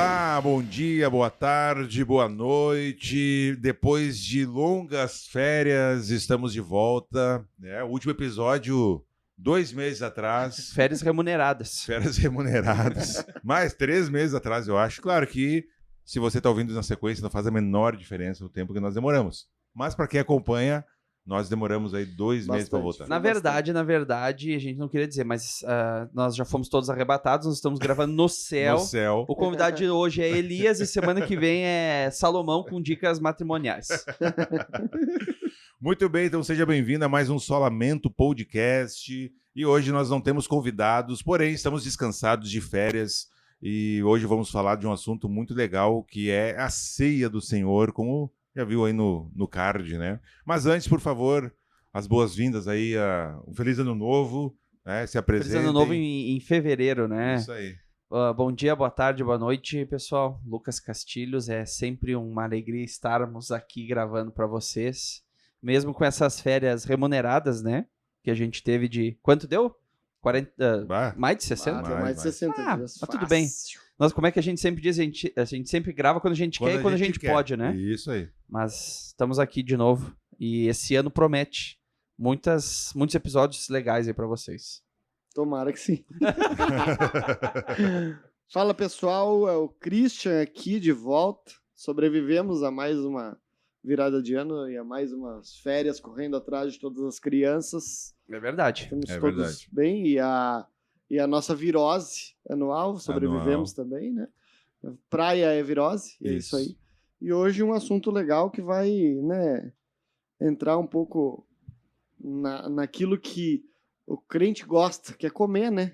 Olá, bom dia, boa tarde, boa noite. Depois de longas férias, estamos de volta. O último episódio, 2 meses atrás. Férias remuneradas. Férias remuneradas. Mais 3 meses atrás, eu acho. Claro que, se você está ouvindo na sequência, não faz a menor diferença o tempo que nós demoramos. Mas para quem acompanha, nós demoramos aí 2 meses para voltar. Na verdade, a gente não queria dizer, mas nós já fomos todos arrebatados, nós estamos gravando no céu. No céu. O convidado de hoje é Elias e semana que vem é Salomão com dicas matrimoniais. Muito bem, então seja bem-vindo a mais um Solamento Podcast. E hoje nós não temos convidados, porém estamos descansados de férias. E hoje vamos falar de um assunto muito legal, que é a ceia do Senhor, como já viu aí no card, né? Mas antes, por favor, as boas-vindas aí, um Feliz Ano Novo, né? Se apresentem. Feliz Ano Novo em fevereiro, né? Isso aí. Bom dia, boa tarde, boa noite, pessoal. Lucas Castilhos, é sempre uma alegria estarmos aqui gravando para vocês, mesmo com essas férias remuneradas, né? Que a gente teve de... Quanto deu? 40, mais de 60? Mais de 60 dias. Mas tudo bem. Nós, como é que a gente sempre diz? A gente sempre grava quando a gente quer e quando a gente pode, né? Isso aí. Mas estamos aqui de novo. E esse ano promete muitos episódios legais aí pra vocês. Tomara que sim. Fala, pessoal. É o Christian aqui de volta. Sobrevivemos a mais uma virada de ano e a mais umas férias correndo atrás de todas as crianças. É verdade. Estamos todos bem. E a nossa virose anual, sobrevivemos também, né? Praia é virose, é isso aí. E hoje um assunto legal que vai, né, entrar um pouco naquilo que o crente gosta, que é comer, né?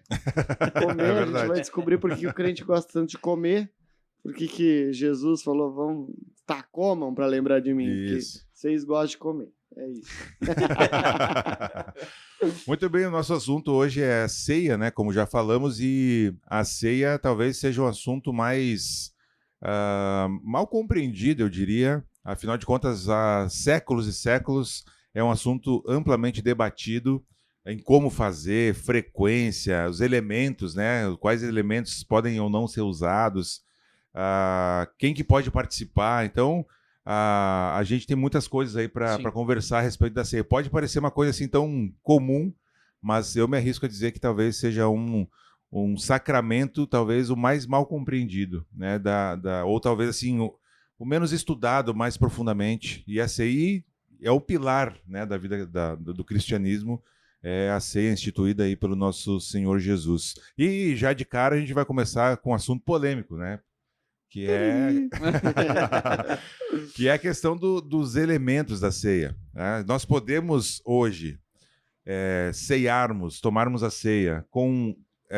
Comer, a gente vai descobrir por que o crente gosta tanto de comer, por que Jesus falou, vamos, comam para lembrar de mim, isso. Que vocês gostam de comer. É isso. Muito bem, o nosso assunto hoje é ceia, né? Como já falamos, e a ceia talvez seja um assunto mais mal compreendido, eu diria. Afinal de contas, há séculos e séculos é um assunto amplamente debatido em como fazer, frequência, os elementos, né? Quais elementos podem ou não ser usados, quem que pode participar. Então, a gente tem muitas coisas aí para conversar a respeito da ceia. Pode parecer uma coisa assim tão comum, mas eu me arrisco a dizer que talvez seja um sacramento, talvez o mais mal compreendido, né? Ou talvez assim, o menos estudado mais profundamente. E a ceia é o pilar, né, da vida do cristianismo, é a ceia instituída aí pelo nosso Senhor Jesus. E já de cara a gente vai começar com um assunto polêmico, né? Que é a questão dos elementos da ceia, né? Nós podemos hoje ceiarmos, tomarmos a ceia com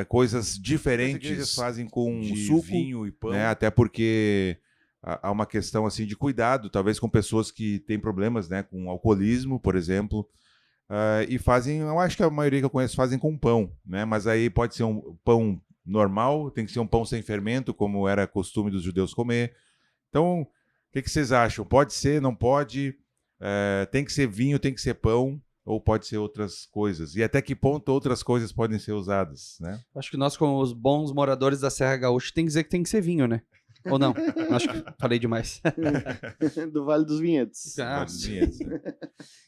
coisas diferentes. As igrejas fazem com suco, vinho e pão, né? Até porque há uma questão assim de cuidado, talvez com pessoas que têm problemas, né, com alcoolismo, por exemplo, e fazem, eu acho que a maioria que eu conheço fazem com pão, né? Mas aí pode ser um pão normal, tem que ser um pão sem fermento, como era costume dos judeus comer. Então, o que vocês acham? Pode ser, não pode? Tem que ser vinho, tem que ser pão, ou pode ser outras coisas? E até que ponto outras coisas podem ser usadas, né? Acho que nós, como os bons moradores da Serra Gaúcha, tem que dizer que tem que ser vinho, né? Ou não? Acho que falei demais. Do Vale dos Vinhedos. Vale dos Vinhedos, né?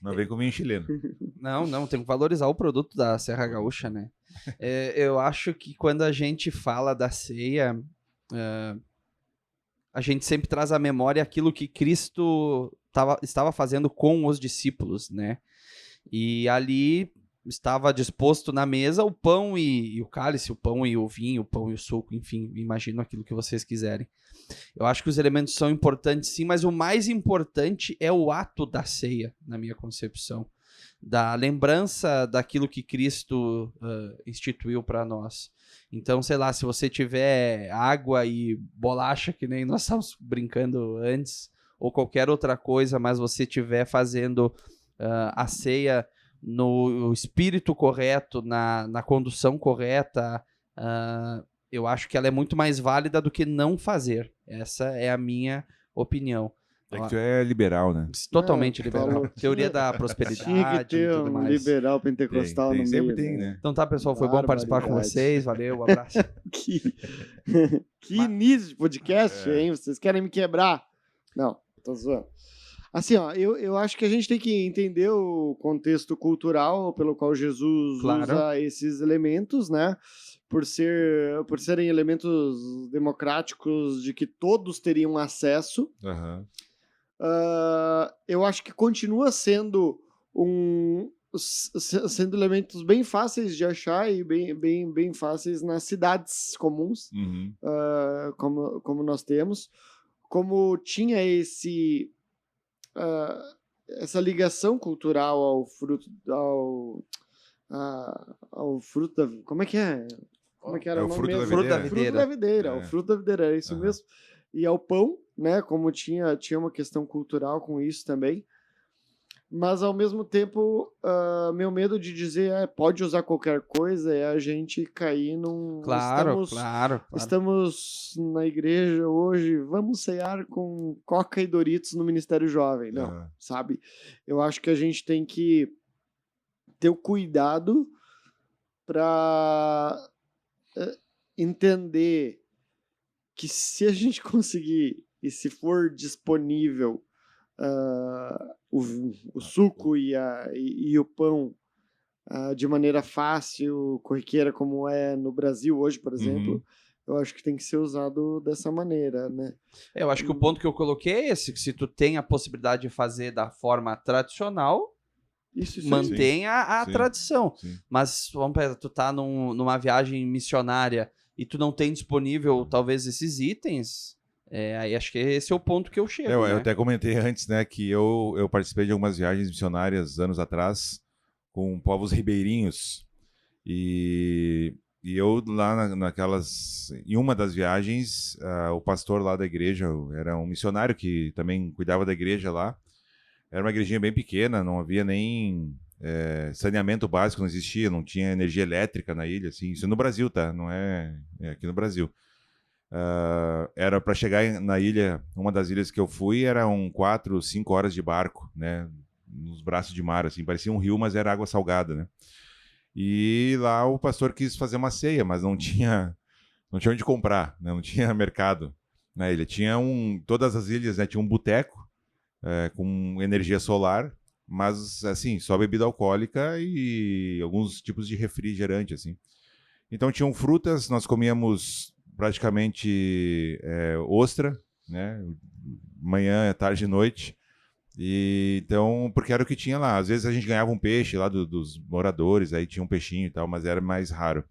Não vem com vinho chileno. Não, tem que valorizar o produto da Serra Gaúcha, né? Eu acho que quando a gente fala da ceia, a gente sempre traz à memória aquilo que Cristo estava fazendo com os discípulos, né? E ali estava disposto na mesa o pão e o cálice, o pão e o vinho, o pão e o suco, enfim, imagino aquilo que vocês quiserem. Eu acho que os elementos são importantes sim, mas o mais importante é o ato da ceia, na minha concepção. Da lembrança daquilo que Cristo instituiu para nós. Então, sei lá, se você tiver água e bolacha, que nem nós estávamos brincando antes, ou qualquer outra coisa, mas você estiver fazendo a ceia no espírito correto, na condução correta, eu acho que ela é muito mais válida do que não fazer. Essa é a minha opinião. É que tu é liberal, né? Totalmente liberal. falou. Teoria da Tinha que prosperidade e ter tudo um mais. liberal pentecostal no meio. Sempre tem, né? Então tá, pessoal, foi bom participar com Barbaridade. vocês. Valeu, um abraço. Que início de podcast, hein? Vocês querem me quebrar? Não, tô zoando. Assim, ó, eu acho que a gente tem que entender o contexto cultural pelo qual Jesus usa esses elementos, né? Por serem elementos democráticos de que todos teriam acesso. Aham. Eu acho que continua sendo sendo elementos bem fáceis de achar e bem fáceis nas cidades comuns, Uhum. como nós temos. Como tinha essa ligação cultural ao fruto da... Como é que é? Como é que era É o nome fruto da mesmo? videira. Fruto da videira, É. o fruto da videira, é isso Aham. mesmo. E ao pão, né? Como tinha uma questão cultural com isso também. Mas, ao mesmo tempo, meu medo de dizer pode usar qualquer coisa é a gente cair num... Claro. Estamos na igreja hoje, vamos cear com Coca e Doritos no Ministério Jovem. Não, Aham. sabe? Eu acho que a gente tem que ter o cuidado para entender que se a gente conseguir e se for disponível o suco e o pão de maneira fácil, corriqueira, como é no Brasil hoje, por exemplo, eu acho que tem que ser usado dessa maneira, né? Eu acho que o ponto que eu coloquei é esse, que se tu tem a possibilidade de fazer da forma tradicional, Isso aí. mantenha a Sim. tradição. Sim. Mas, vamos pensar, tu tá numa viagem missionária e tu não tem disponível, talvez, esses itens, aí acho que esse é o ponto que eu chego, Eu né? até comentei antes, né, que eu participei de algumas viagens missionárias anos atrás com povos ribeirinhos e eu lá em uma das viagens, o pastor lá da igreja era um missionário que também cuidava da igreja lá. Era uma igrejinha bem pequena, não havia nem saneamento básico, não existia, não tinha energia elétrica na ilha, assim. Isso no Brasil, tá? Não é aqui no Brasil. Era para chegar na ilha, uma das ilhas que eu fui, eram 4, 5 horas de barco, né? Nos braços de mar, assim, parecia um rio, mas era água salgada, né? E lá o pastor quis fazer uma ceia, mas não tinha onde comprar, né? Não tinha mercado na ilha. Todas as ilhas, né, tinha um boteco com energia solar, mas assim, só bebida alcoólica e alguns tipos de refrigerante, assim. Então tinham frutas, nós comíamos praticamente ostra, né? Manhã, tarde e noite. E então, porque era o que tinha lá. Às vezes a gente ganhava um peixe lá dos moradores, aí tinha um peixinho e tal, mas era mais raro.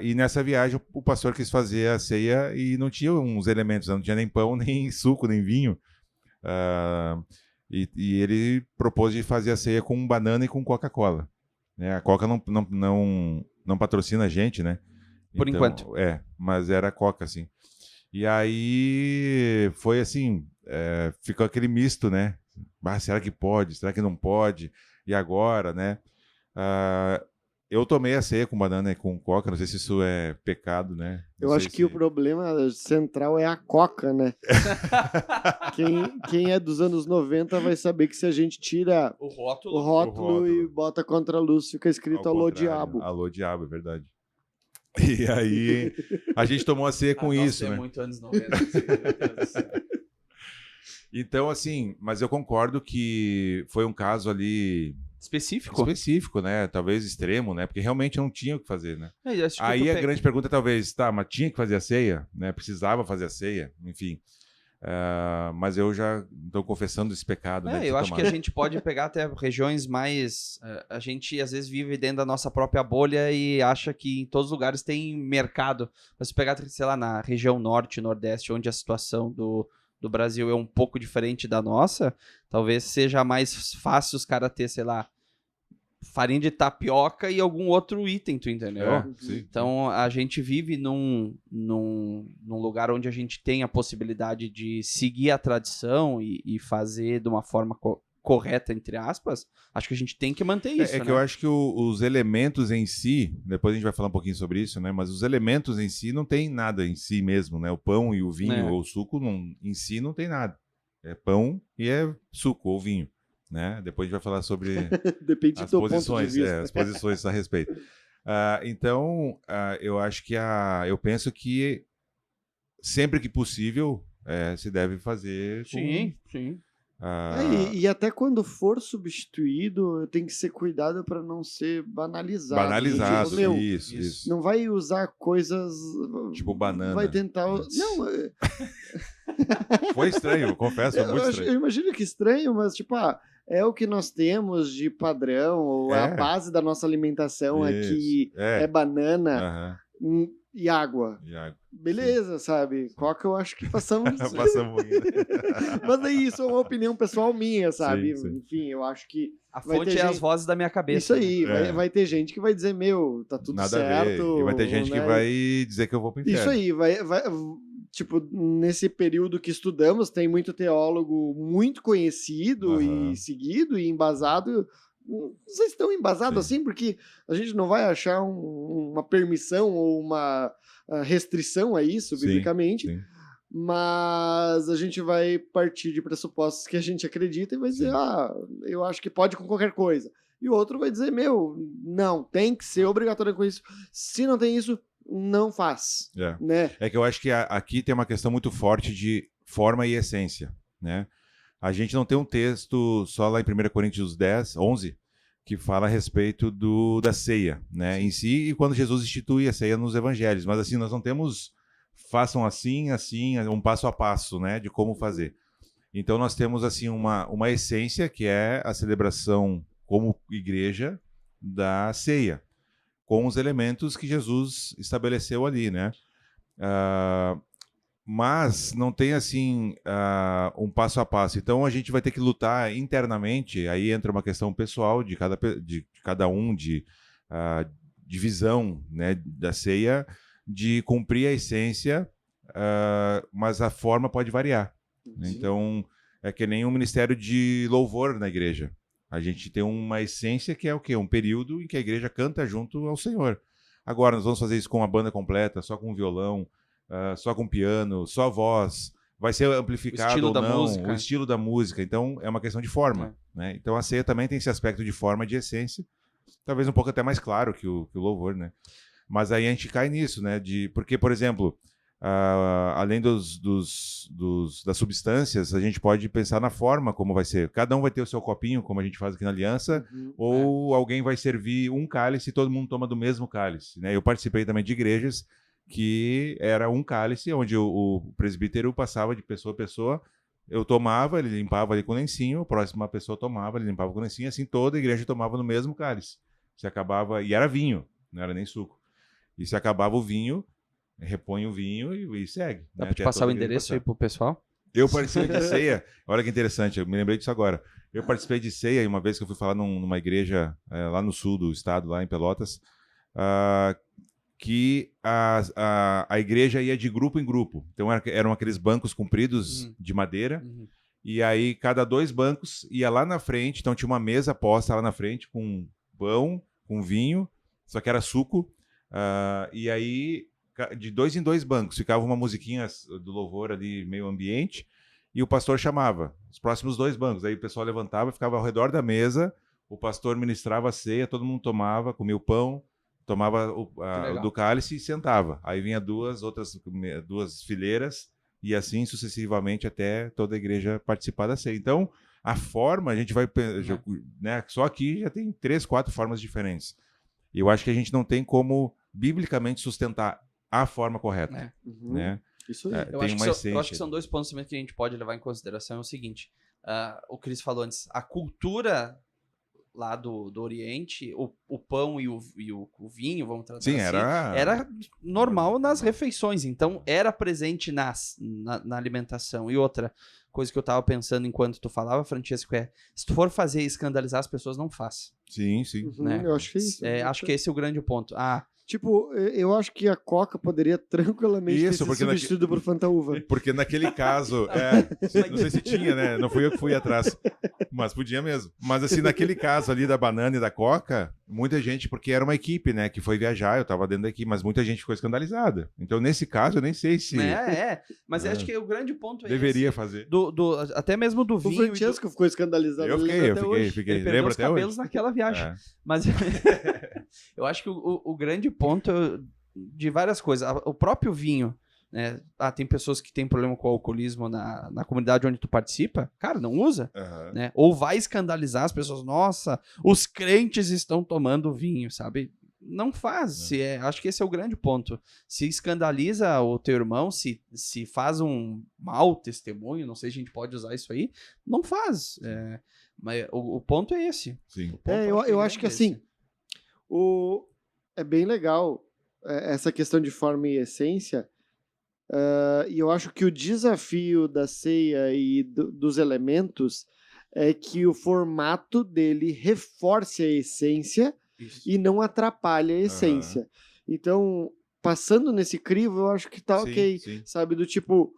E nessa viagem o pastor quis fazer a ceia e não tinha uns elementos, não tinha nem pão, nem suco, nem vinho. E ele propôs de fazer a ceia com banana e com Coca-Cola. Né? A Coca não patrocina a gente, né? Por enquanto. Mas era Coca, assim. E aí foi assim, ficou aquele misto, né? Será que pode? Será que não pode? E agora, né? Eu tomei a ceia com banana e com Coca, não sei se isso é pecado, né? Eu acho que o problema central é a Coca, né? Quem é dos anos 90 vai saber que se a gente tira O o rótulo e bota contra a luz, fica escrito Alô Diabo. Alô Diabo, é verdade. E aí a gente tomou a ceia com isso, né? É muito anos 90. Então, assim, mas eu concordo que foi um caso ali específico, né? Talvez extremo, né? Porque realmente não tinha o que fazer, né? Aí a grande pergunta é talvez, mas tinha que fazer a ceia, né? Precisava fazer a ceia, enfim. Mas eu já estou confessando esse pecado, né? Eu acho que a gente pode pegar até regiões mais... a gente, às vezes, vive dentro da nossa própria bolha e acha que em todos os lugares tem mercado. Mas se pegar, sei lá, na região norte, nordeste, onde a situação do Brasil é um pouco diferente da nossa, talvez seja mais fácil os caras ter, sei lá, farinha de tapioca e algum outro item, tu entendeu? Sim. Então, a gente vive num lugar onde a gente tem a possibilidade de seguir a tradição e fazer de uma forma correta, entre aspas. Acho que a gente tem que manter isso, que eu acho que os elementos em si, depois a gente vai falar um pouquinho sobre isso, né? Mas os elementos em si não tem nada em si mesmo, né? O pão e o vinho ou o suco em si não tem nada. É pão e é suco ou vinho, né? Depois a gente vai falar sobre Depende do as teu ponto de posições, vista. as posições a respeito. Então, eu acho que eu penso que sempre que possível se deve fazer com... Sim. E até quando for substituído, tem que ser cuidado para não ser banalizado. Banalizado, Tipo, meu, isso. não vai usar coisas... Tipo banana. Vai tentar... Não, foi estranho, eu confesso, foi muito estranho. Eu imagino que estranho, mas tipo, é o que nós temos de padrão, ou a base da nossa alimentação aqui é banana e água. Beleza, sabe? Coca eu acho que passamos... Passamos. Mas é isso, é uma opinião pessoal minha, sabe? Sim. Enfim, eu acho que... A fonte as vozes da minha cabeça. Isso aí, vai ter gente que vai dizer, meu, tá tudo nada certo. A ver. E vai ter gente que vai dizer que eu vou pro inferno. Isso aí, tipo, nesse período que estudamos, tem muito teólogo muito conhecido e seguido e embasado. Não sei se tão embasado assim, porque a gente não vai achar uma permissão ou uma restrição a isso, biblicamente. Sim. Mas a gente vai partir de pressupostos que a gente acredita e vai dizer, eu acho que pode com qualquer coisa. E o outro vai dizer, não, tem que ser obrigatório com isso. Se não tem isso, não faz. Né? É que eu acho que aqui tem uma questão muito forte de forma e essência, né? A gente não tem um texto só lá em 1 Coríntios 11, que fala a respeito da ceia, né? Em si, e quando Jesus institui a ceia nos evangelhos. Mas assim, nós não temos façam assim, um passo a passo, né? De como fazer. Então nós temos assim uma essência, que é a celebração como igreja da ceia, com os elementos que Jesus estabeleceu ali, né? Mas não tem assim um passo a passo. Então a gente vai ter que lutar internamente. Aí entra uma questão pessoal de cada um, de visão, né, da ceia, de cumprir a essência, mas a forma pode variar. Né? Então é que nem um ministério de louvor na igreja. A gente tem uma essência que é o quê? Um período em que a igreja canta junto ao Senhor. Agora nós vamos fazer isso com a banda completa, só com violão, só com piano, só voz, vai ser amplificado ou não, o estilo da música. Então é uma questão de forma, né? Então a ceia também tem esse aspecto de forma, de essência, talvez um pouco até mais claro que o louvor, né? Mas aí a gente cai nisso, né? Porque, por exemplo, além das substâncias, a gente pode pensar na forma como vai ser. Cada um vai ter o seu copinho, como a gente faz aqui na Aliança, ou alguém vai servir um cálice e todo mundo toma do mesmo cálice, né? Eu participei também de igrejas que era um cálice, onde o presbítero passava de pessoa a pessoa, eu tomava, ele limpava ali com o lencinho, a próxima pessoa tomava, ele limpava com o lencinho, assim toda a igreja tomava no mesmo cálice. Se acabava, e era vinho, não era nem suco. E se acabava o vinho, repõe o vinho e segue. Dá pra te passar o endereço aí pro pessoal? Eu participei de ceia, olha que interessante, eu me lembrei disso agora. Eu participei de ceia uma vez que eu fui falar numa igreja lá no sul do estado, lá em Pelotas, que a igreja ia de grupo em grupo. Então eram aqueles bancos compridos de madeira, e aí cada 2 bancos ia lá na frente, então tinha uma mesa posta lá na frente com pão, com vinho, só que era suco, e aí de 2 em 2 bancos ficava uma musiquinha do louvor ali, meio ambiente, e o pastor chamava os próximos 2 bancos. Aí o pessoal levantava, ficava ao redor da mesa, o pastor ministrava a ceia, todo mundo tomava, comia o pão, tomava do cálice e sentava. Aí vinha 2 fileiras e assim sucessivamente até toda a igreja participar da ceia. Então, a forma, a gente vai... né, só aqui já tem 3, 4 formas diferentes. E eu acho que a gente não tem como, biblicamente, sustentar a forma correta. Né? Isso aí. Eu acho que são 2 pontos também que a gente pode levar em consideração. É o seguinte, o Cris falou antes, a cultura lá do Oriente, o pão e o vinho, vamos tratar assim, era normal nas refeições, então era presente na alimentação. E outra coisa que eu tava pensando enquanto tu falava, Francesco, se tu for fazer escandalizar as pessoas, não faz. Sim. Né? Eu acho que é isso. Acho que esse é o grande ponto. Tipo, eu acho que a Coca poderia tranquilamente ter sido substituída por Fanta Uva. Porque naquele caso, não sei se tinha, né? Não fui eu que fui atrás, mas podia mesmo. Mas assim, naquele caso ali da banana e da Coca, muita gente, porque era uma equipe, né, que foi viajar, eu tava dentro da equipe, mas muita gente ficou escandalizada. Então, nesse caso, eu nem sei se... Mas eu acho que o grande ponto é deveria esse, fazer. até mesmo do vinho. O Francesco ficou escandalizado. Eu fiquei. Ele perdeu os cabelos naquela viagem. Mas eu acho que o grande ponto de várias coisas. O próprio vinho, né? Tem pessoas que têm problema com o alcoolismo na comunidade onde tu participa. Cara, não usa. Né? Ou vai escandalizar as pessoas. Nossa, os crentes estão tomando vinho, sabe? Não faz. Acho que esse é o grande ponto. Se escandaliza o teu irmão, se faz um mau testemunho, não sei se a gente pode usar isso aí, não faz. Mas o ponto é esse. Sim. Eu acho que assim, é bem legal essa questão de forma e essência, e eu acho que o desafio da ceia e dos elementos é que o formato dele reforce a essência e não atrapalhe a essência. Então, passando nesse crivo, eu acho que tá ok, sabe? Do tipo,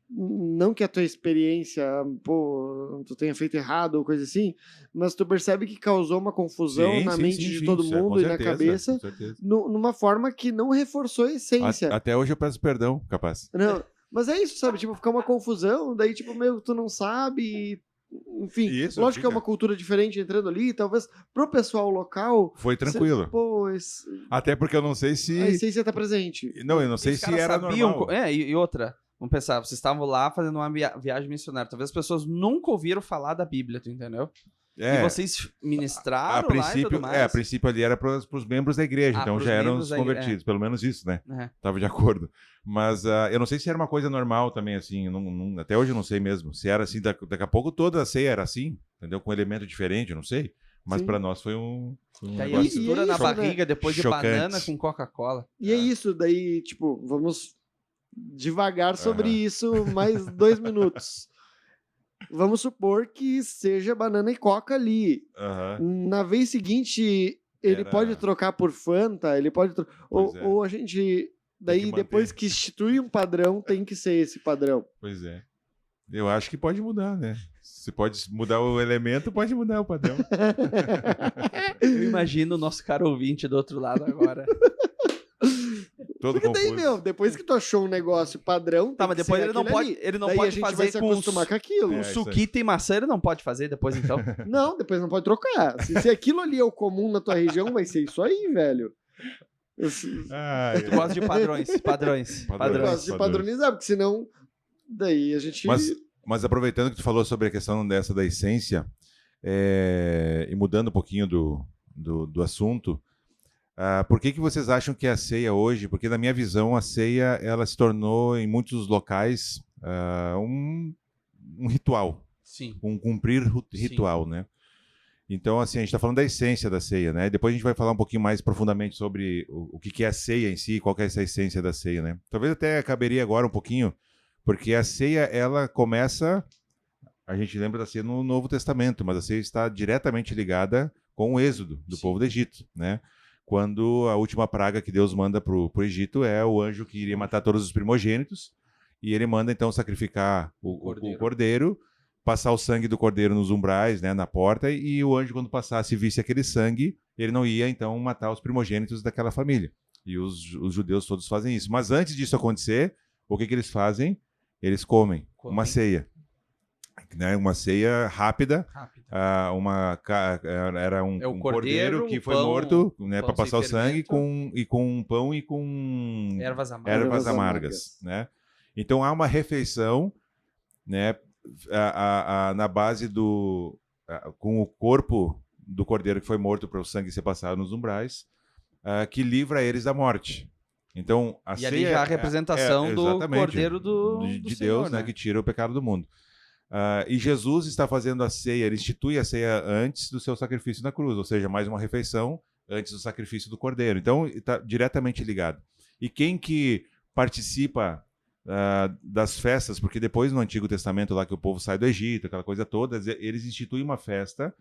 não que a tua experiência, tu tenha feito errado ou coisa assim, mas tu percebe que causou uma confusão na mente de todo mundo e na cabeça, numa forma que não reforçou a essência. Até hoje eu peço perdão, capaz. Não, mas é isso, sabe? Tipo, ficar uma confusão, daí tipo, meio tu não sabe, enfim, lógico que é uma cultura diferente entrando ali, talvez pro pessoal local... Foi tranquilo. Até porque eu não sei se... A essência tá presente. Não, eu não sei se era normal. E outra... Vamos pensar, vocês estavam lá fazendo uma viagem missionária. Talvez as pessoas nunca ouviram falar da Bíblia, tu entendeu? E vocês ministraram lá e tudo mais. A princípio ali era para os membros da igreja, então já eram os convertidos, pelo menos isso, né? Tava de acordo. Mas eu não sei se era uma coisa normal também, assim, até hoje eu não sei mesmo. Se era assim, daqui a pouco toda a ceia era assim, entendeu? Com um elemento diferente, eu não sei. Mas para nós foi um negócio na barriga, depois de banana com Coca-Cola. E é isso, daí, tipo, vamos... devagar sobre isso, mais 2 minutos. Vamos supor que seja banana e coca ali. Na vez seguinte, ele pode trocar por Fanta, ele pode ou a gente daí depois que institui um padrão, tem que ser esse padrão. Pois é. Eu acho que pode mudar, né? Se pode mudar o elemento, pode mudar o padrão. Eu imagino o nosso cara ouvinte do outro lado agora. Porque daí, depois que tu achou um negócio padrão... Mas depois ele não pode fazer vai se acostumar com aquilo. Com suquita e maçã, ele não pode fazer depois, então? Não, depois não pode trocar. Se aquilo ali é o comum na tua região, vai ser isso aí, velho. Tu gosta de padrões. Eu gosto de padronizar, porque senão... Daí a gente... Mas aproveitando que tu falou sobre a questão dessa da essência, e mudando um pouquinho do assunto... por que vocês acham que a ceia hoje, porque na minha visão a ceia ela se tornou em muitos locais um ritual, um cumprir ritual, né? Então assim, a gente está falando da essência da ceia, né? Depois a gente vai falar um pouquinho mais profundamente sobre o que é a ceia em si, qual que é essa essência da ceia, né? Talvez até caberia agora um pouquinho, porque a ceia ela começa, a gente lembra da ceia no Novo Testamento, mas a ceia está diretamente ligada com o êxodo do povo do Egito, né? Quando a última praga que Deus manda para o Egito é o anjo que iria matar todos os primogênitos, e ele manda então sacrificar o cordeiro, passar o sangue do cordeiro nos umbrais, né, na porta, e o anjo, quando passasse e visse aquele sangue, ele não ia então matar os primogênitos daquela família. E os judeus todos fazem isso. Mas antes disso acontecer, o que eles fazem? Eles comem uma ceia. Né, uma ceia rápida. Era um cordeiro que foi morto, né, para passar o sangue com pão e com ervas amargas, né? Então há uma refeição, né, na base com o corpo do cordeiro que foi morto para o sangue ser passado nos umbrais, que livra eles da morte. Então a ceia ali já a representação do cordeiro de Senhor, Deus, né, que tira o pecado do mundo. E Jesus está fazendo a ceia, ele institui a ceia antes do seu sacrifício na cruz, ou seja, mais uma refeição antes do sacrifício do cordeiro. Então, está diretamente ligado. E quem que participa das festas, porque depois no Antigo Testamento, lá que o povo sai do Egito, aquela coisa toda, eles instituem uma festa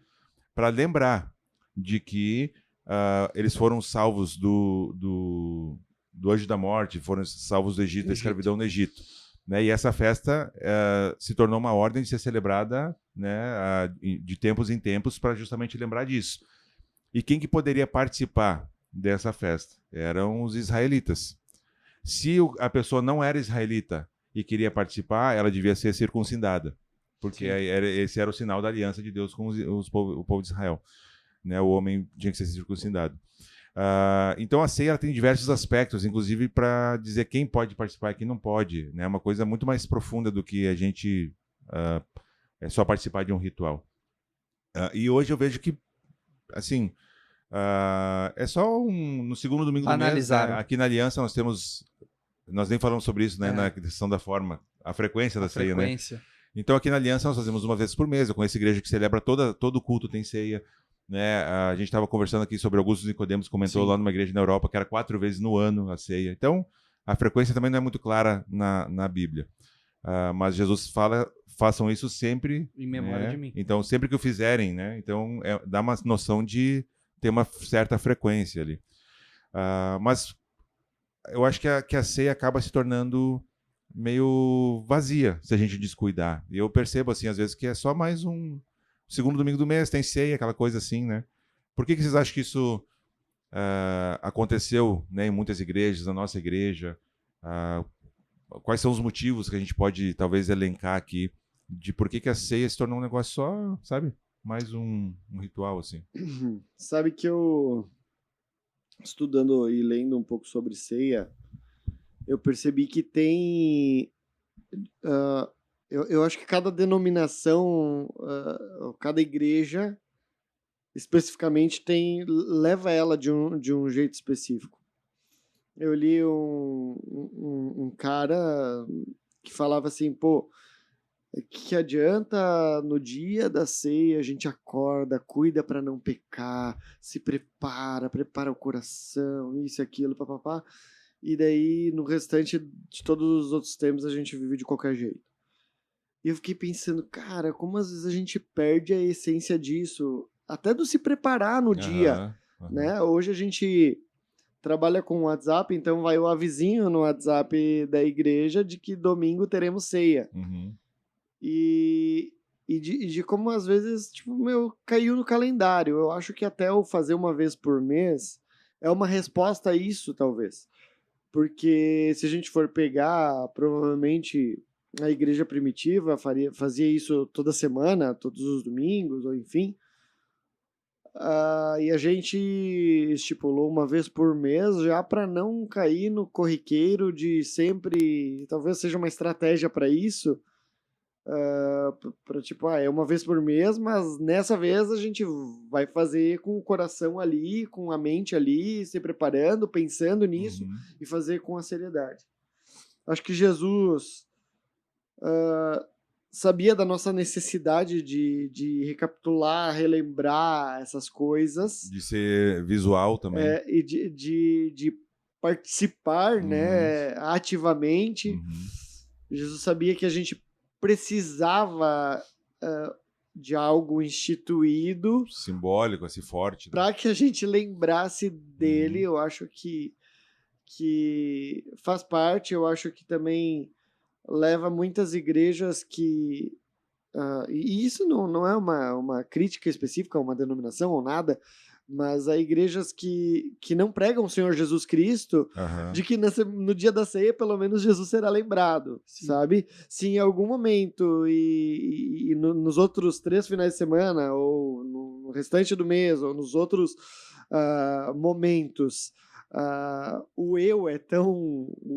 para lembrar de que eles foram salvos do anjo da morte, foram salvos do Egito, da escravidão no Egito. Né? E essa festa se tornou uma ordem de ser celebrada, né, de tempos em tempos para justamente lembrar disso. E quem que poderia participar dessa festa? Eram os israelitas. Se a pessoa não era israelita e queria participar, ela devia ser circuncidada, porque esse era o sinal da aliança de Deus com o povo de Israel. Né? O homem tinha que ser circuncidado. Então a ceia ela tem diversos aspectos, inclusive para dizer quem pode participar e quem não pode. Né? É uma coisa muito mais profunda do que a gente é só participar de um ritual. E hoje eu vejo que, assim, é só no segundo domingo do mês, né? Aqui na Aliança nós nem falamos sobre isso, né? Na questão da forma, a frequência da ceia, né? Então aqui na Aliança nós fazemos uma vez por mês. Eu conheço igreja que celebra todo culto tem ceia. Né? A gente estava conversando aqui sobre Augusto Nicodemos, comentou lá numa igreja na Europa que era 4 vezes no ano a ceia. Então, a frequência também não é muito clara na Bíblia. Mas Jesus fala, façam isso sempre em memória de mim. Então, sempre que o fizerem, né? Então, dá uma noção de ter uma certa frequência ali. Mas eu acho que a ceia acaba se tornando meio vazia se a gente descuidar. E eu percebo, assim, às vezes que é só mais um segundo domingo do mês, tem ceia, aquela coisa assim, né? Por que vocês acham que isso aconteceu, né, em muitas igrejas, na nossa igreja? Quais são os motivos que a gente pode, talvez, elencar aqui de por que a ceia se tornou um negócio só, sabe? Mais um ritual, assim. Sabe que eu, estudando e lendo um pouco sobre ceia, eu percebi que tem... Eu acho que cada denominação, cada igreja, especificamente, leva ela de um jeito específico. Eu li um cara que falava assim, pô, que adianta no dia da ceia a gente acorda, cuida para não pecar, se prepara o coração, isso e aquilo, papapá, e daí no restante de todos os outros tempos a gente vive de qualquer jeito. E eu fiquei pensando, cara, como às vezes a gente perde a essência disso, até do se preparar no dia, né? Hoje a gente trabalha com o WhatsApp, então vai o avisinho no WhatsApp da igreja de que domingo teremos ceia. E de como às vezes, tipo, caiu no calendário. Eu acho que até o fazer uma vez por mês é uma resposta a isso, talvez. Porque se a gente for pegar, provavelmente a igreja primitiva fazia isso toda semana, todos os domingos, ou enfim. E a gente estipulou uma vez por mês já para não cair no corriqueiro de sempre. Talvez seja uma estratégia para isso. Para tipo, é uma vez por mês, mas nessa vez a gente vai fazer com o coração ali, com a mente ali, se preparando, pensando nisso e fazer com a seriedade. Acho que Jesus sabia da nossa necessidade de recapitular, relembrar essas coisas. De ser visual também. E de participar, né, ativamente. Jesus sabia que a gente precisava de algo instituído. Simbólico, assim, forte. Para que a gente lembrasse dele. Eu acho que faz parte. Eu acho que também leva muitas igrejas que... e isso não é uma crítica específica a uma denominação ou nada, mas há igrejas que não pregam o Senhor Jesus Cristo, de que no dia da ceia, pelo menos, Jesus será lembrado, sabe? Se em algum momento e nos outros 3 finais de semana, ou no restante do mês, ou nos outros momentos, o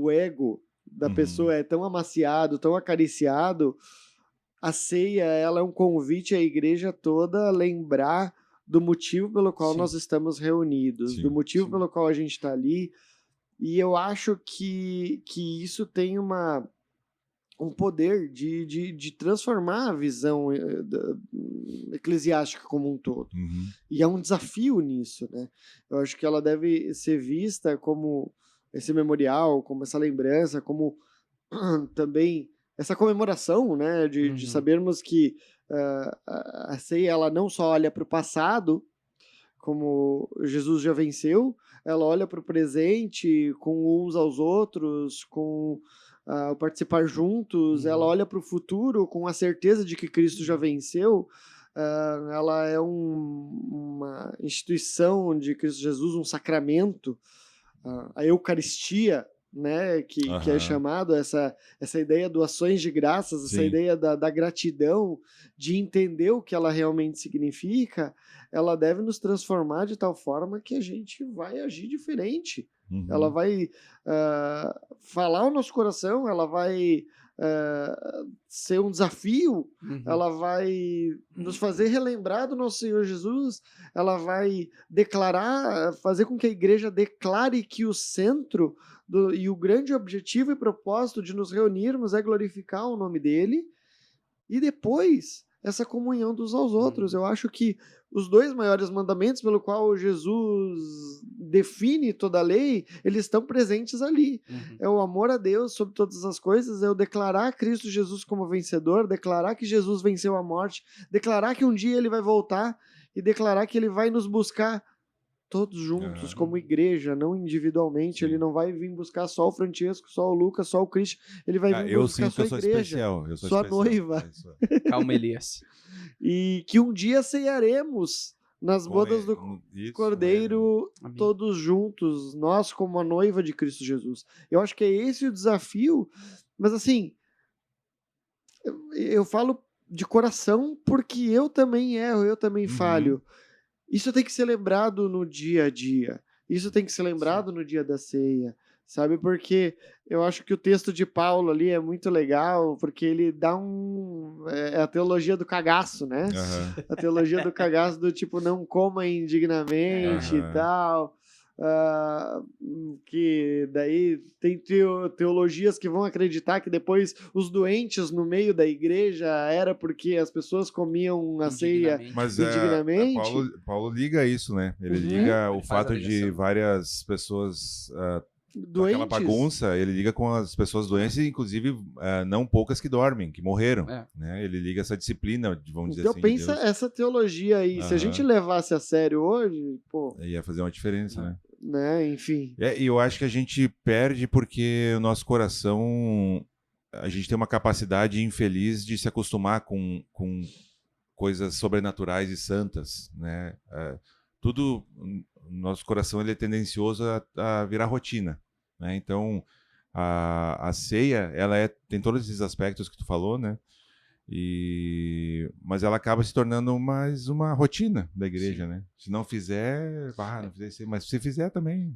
ego da pessoa é tão amaciado, tão acariciado, a ceia ela é um convite à igreja toda a lembrar do motivo pelo qual nós estamos reunidos, do motivo pelo qual a gente está ali. E eu acho que isso tem um poder de transformar a visão eclesiástica como um todo. E é um desafio nisso, né? Eu acho que ela deve ser vista como esse memorial, como essa lembrança, como também essa comemoração, né? De sabermos que a ceia ela não só olha para o passado, como Jesus já venceu, ela olha para o presente com uns aos outros, com o participar juntos, ela olha para o futuro com a certeza de que Cristo já venceu. Ela é uma instituição de Cristo Jesus, um sacramento, a Eucaristia, né, que é chamado essa ideia do ações de graças, essa ideia da gratidão, de entender o que ela realmente significa, ela deve nos transformar de tal forma que a gente vai agir diferente. Ela vai falar o nosso coração, ela vai ser um desafio, ela vai nos fazer relembrar do nosso Senhor Jesus, ela vai fazer com que a igreja declare que o centro e o grande objetivo e propósito de nos reunirmos é glorificar o nome dele, e depois essa comunhão dos aos outros. Eu acho que os 2 maiores mandamentos pelo qual Jesus define toda a lei, eles estão presentes ali. É o amor a Deus sobre todas as coisas, é o declarar Cristo Jesus como vencedor, declarar que Jesus venceu a morte, declarar que um dia ele vai voltar e declarar que ele vai nos buscar todos juntos, como igreja, não individualmente. Ele não vai vir buscar só o Francesco, só o Lucas, só o Cristian. Ele vai vir buscar só a igreja, só a noiva. Calma, Elias. E que um dia ceiaremos nas bodas do Cordeiro, todos juntos, nós como a noiva de Cristo Jesus. Eu acho que é esse o desafio, mas assim, eu falo de coração porque eu também erro, eu também falho. Isso tem que ser lembrado no dia a dia. Isso tem que ser lembrado no dia da ceia, sabe? Porque eu acho que o texto de Paulo ali é muito legal, porque ele dá é a teologia do cagaço, né? A teologia do cagaço do tipo, não coma indignamente e tal. Que daí tem teologias que vão acreditar que depois os doentes no meio da igreja era porque as pessoas comiam a ceia indignamente. Paulo liga isso, né? Ele liga o fato de várias pessoas doentes. Aquela bagunça, ele liga com as pessoas doentes, inclusive não poucas que dormem, que morreram. Né? Ele liga essa disciplina, vamos dizer assim. Então pensa essa teologia aí. Se a gente levasse a sério hoje, pô... ia fazer uma diferença, né? Enfim. E eu acho que a gente perde porque o nosso coração, a gente tem uma capacidade infeliz de se acostumar com coisas sobrenaturais e santas, né? Tudo, nosso coração ele é tendencioso a virar rotina, né? Então, a ceia, ela tem todos esses aspectos que tu falou, né? Mas ela acaba se tornando mais uma rotina da igreja, né? Se não fizer, não fizer, mas se fizer também.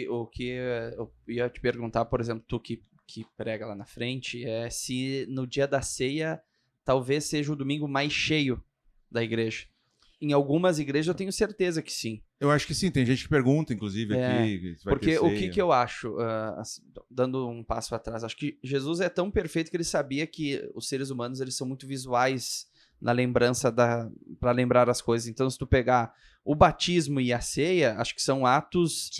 O que eu ia te perguntar, por exemplo, tu que prega lá na frente, é se no dia da ceia talvez seja o domingo mais cheio da igreja. Em algumas igrejas eu tenho certeza que sim. Eu acho que sim, tem gente que pergunta, inclusive, aqui. Porque o que eu acho, dando um passo atrás, acho que Jesus é tão perfeito que ele sabia que os seres humanos eles são muito visuais na lembrança para lembrar as coisas. Então, se tu pegar o batismo e a ceia, acho que são atos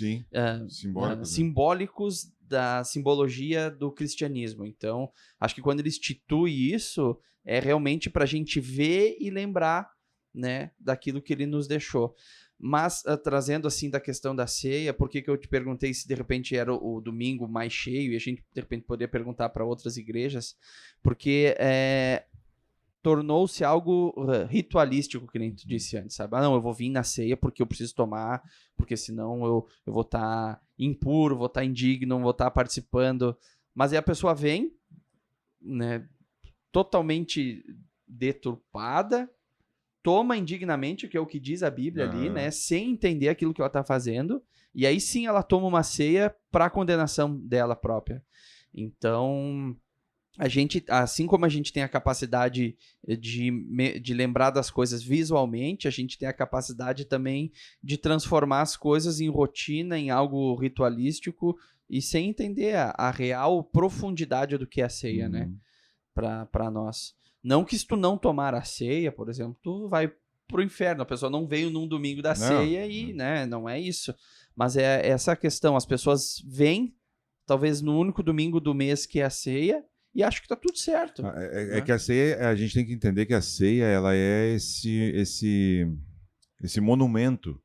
simbólicos da simbologia do cristianismo. Então, acho que quando ele institui isso, é realmente para a gente ver e lembrar, né, daquilo que ele nos deixou. Mas, trazendo assim da questão da ceia, por que eu te perguntei se de repente era o domingo mais cheio, e a gente de repente poderia perguntar para outras igrejas, porque tornou-se algo ritualístico, que nem tu disse antes, sabe? Não, eu vou vir na ceia porque eu preciso tomar, porque senão eu vou estar impuro, vou estar indigno, vou estar participando. Mas aí a pessoa vem, né, totalmente deturpada, toma indignamente, que é o que diz a Bíblia ali, né? Sem entender aquilo que ela está fazendo. E aí sim ela toma uma ceia para a condenação dela própria. Então, a gente, assim como a gente tem a capacidade de lembrar das coisas visualmente, a gente tem a capacidade também de transformar as coisas em rotina, em algo ritualístico, e sem entender a real profundidade do que é a ceia, né? Para nós. Não que se tu não tomar a ceia, por exemplo, tu vai pro inferno. A pessoa não veio num domingo da ceia e, né, não é isso. Mas é essa questão. As pessoas vêm, talvez no único domingo do mês que é a ceia, e acham que tá tudo certo. É que a ceia, a gente tem que entender que a ceia, ela é esse monumento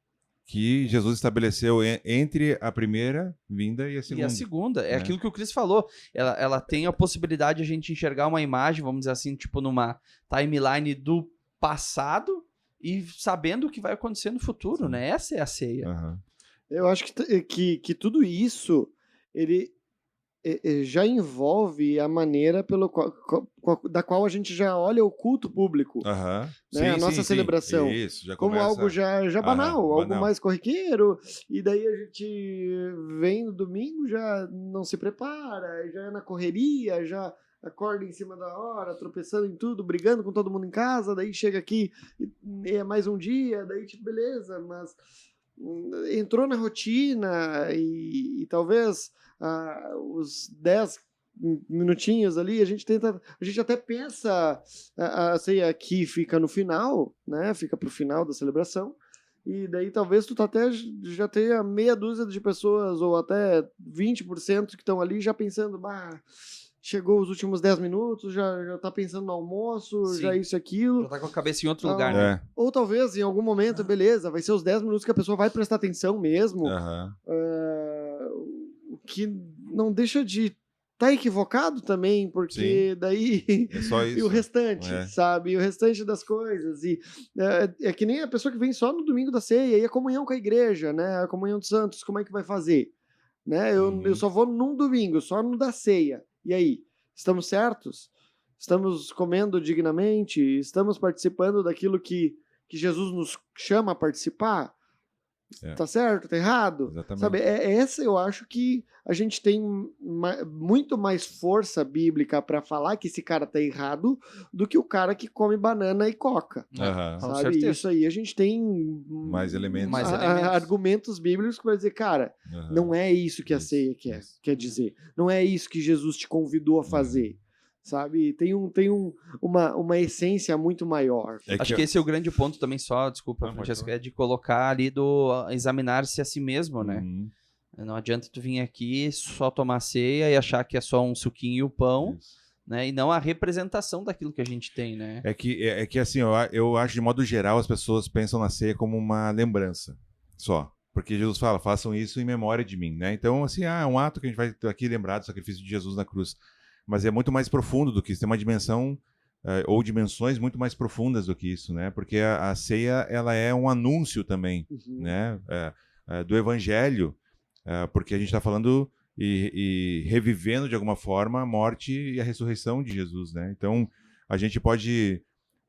que Jesus estabeleceu entre a primeira vinda e a segunda. E a segunda, é né? aquilo que o Cris falou. Ela tem a possibilidade de a gente enxergar uma imagem, vamos dizer assim, tipo numa timeline do passado e sabendo o que vai acontecer no futuro, né? Essa é a ceia. Aham. Eu acho que tudo isso, ele já envolve a maneira da qual a gente já olha o culto público, Aham. né? A nossa celebração. Isso, já Como começa... algo já banal, algo banal. mais corriqueiro, e daí a gente vem no domingo, já não se prepara, já é na correria, já acorda em cima da hora, tropeçando em tudo, brigando com todo mundo em casa, daí chega aqui e é mais um dia, daí tipo, beleza, mas entrou na rotina e talvez os 10 minutinhos ali, a gente até pensa a ceia aqui fica no final, né? Fica pro final da celebração. E daí talvez tu até já tenha meia dúzia de pessoas ou até 20% que estão ali já pensando, chegou os últimos 10 minutos, já tá pensando no almoço, Sim. já isso e aquilo. Já tá com a cabeça em outro lugar, né? Ou talvez em algum momento, beleza, vai ser os 10 minutos que a pessoa vai prestar atenção mesmo. Aham. O que não deixa de tá equivocado também, porque daí É só isso. e o restante, É. sabe? E o restante das coisas. E é que nem a pessoa que vem só no domingo da ceia e a comunhão com a igreja, né? A comunhão dos santos, como é que vai fazer? Né? Eu só vou num domingo, só no da ceia. E aí? Estamos certos? Estamos comendo dignamente? Estamos participando daquilo que Jesus nos chama a participar? Tá certo? Tá errado? Exatamente. Sabe, essa eu acho que a gente tem muito mais força bíblica para falar que esse cara tá errado do que o cara que come banana e coca. Aham. Com Sabe? certeza. Isso aí a gente tem Mais elementos. argumentos bíblicos que vai dizer, cara, Aham. não é isso que a Isso, ceia isso. quer dizer. Não é isso que Jesus te convidou a fazer. Sabe? Tem uma essência muito maior. Acho que esse é o grande ponto também, só, desculpa, Não, Francesco, pode é de colocar ali examinar-se a si mesmo, né? Uhum. Não adianta tu vir aqui só tomar ceia e achar que é só um suquinho e o pão, Isso. né? E não a representação daquilo que a gente tem, né? É que assim, eu acho de modo geral as pessoas pensam na ceia como uma lembrança só. Porque Jesus fala, façam isso em memória de mim, né? Então, assim, é um ato que a gente vai aqui lembrar do sacrifício de Jesus na cruz. Mas é muito mais profundo do que isso, tem uma dimensão ou dimensões muito mais profundas do que isso, né? Porque a ceia, ela é um anúncio também, né? Do evangelho, porque a gente está falando e revivendo de alguma forma a morte e a ressurreição de Jesus, né? Então, a gente pode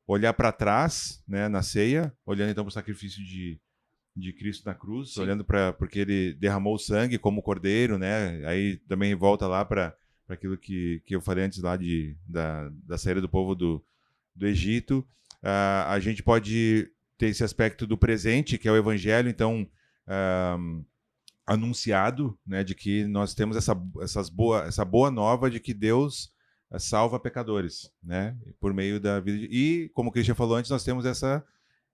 olhar para trás, né, na ceia, olhando então para o sacrifício de Cristo na cruz, Sim. olhando porque ele derramou o sangue como cordeiro, né? Aí também volta lá para aquilo que eu falei antes lá da saída do povo do Egito. A gente pode ter esse aspecto do presente, que é o evangelho, então anunciado, né, de que nós temos essa boa nova de que Deus salva pecadores, né, por meio da vida. E, como o Christian falou antes, nós temos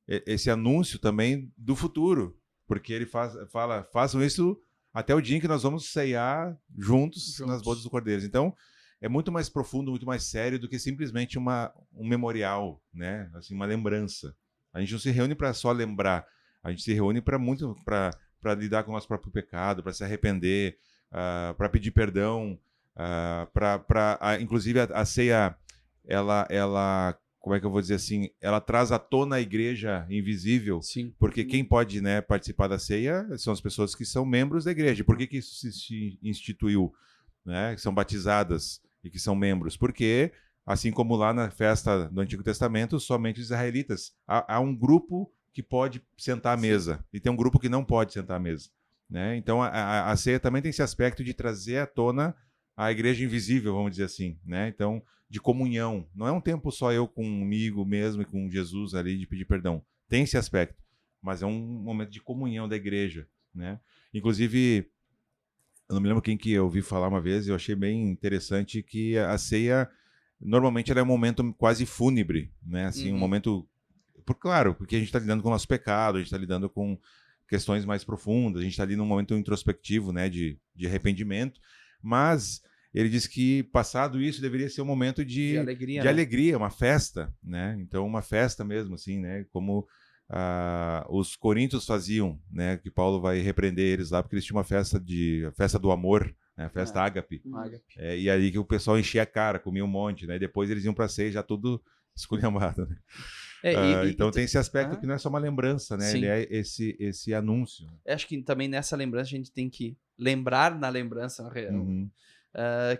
esse anúncio também do futuro, porque ele fala, façam isso até o dia em que nós vamos ceiar juntos nas bodas do Cordeiro. Então, é muito mais profundo, muito mais sério do que simplesmente um memorial, né? Assim, uma lembrança. A gente não se reúne para só lembrar, a gente se reúne para lidar com o nosso próprio pecado, para se arrepender, para pedir perdão, inclusive a ceia, ela como é que eu vou dizer assim, ela traz à tona a igreja invisível. Sim. Porque quem pode, né, participar da ceia são as pessoas que são membros da igreja. Por que isso se instituiu, né, que são batizadas e que são membros? Porque, assim como lá na festa do Antigo Testamento, somente os israelitas. Há um grupo que pode sentar à mesa e tem um grupo que não pode sentar à mesa, né? Então a ceia também tem esse aspecto de trazer à tona a igreja invisível, vamos dizer assim, né? Então, de comunhão. Não é um tempo só eu comigo mesmo e com Jesus ali de pedir perdão. Tem esse aspecto, mas é um momento de comunhão da igreja, né? Inclusive, eu não me lembro quem que eu ouvi falar uma vez, eu achei bem interessante que a ceia, normalmente ela é um momento quase fúnebre, né? Assim, um momento... Claro, porque a gente está lidando com o nosso pecado, a gente está lidando com questões mais profundas, a gente está ali num momento introspectivo, né? De arrependimento, mas... Ele diz que, passado isso, deveria ser um momento de alegria, uma festa, né? Então, uma festa mesmo, assim, né? Como os coríntios faziam, né? Que Paulo vai repreender eles lá, porque eles tinham uma a festa do amor, né? A festa ágape. E aí que o pessoal enchia a cara, comia um monte, né? E depois eles iam para a ceia já tudo esculhambado, né? Então tem esse aspecto que não é só uma lembrança, né? Sim. Ele é esse anúncio. Acho que também nessa lembrança a gente tem que lembrar na lembrança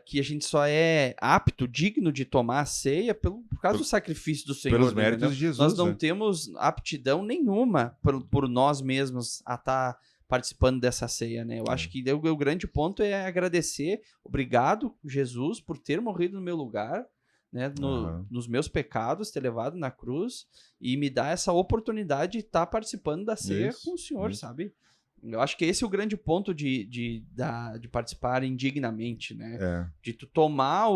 que a gente só é apto, digno de tomar a ceia por causa do sacrifício do Senhor. Pelos méritos de Jesus. Nós não temos aptidão nenhuma por nós mesmos a estar participando dessa ceia, né? Eu acho que o grande ponto é agradecer, obrigado, Jesus, por ter morrido no meu lugar, né, nos meus pecados, ter levado na cruz e me dar essa oportunidade de estar participando da ceia com o Senhor, sabe? Eu acho que esse é o grande ponto de participar indignamente, né? De tu tomar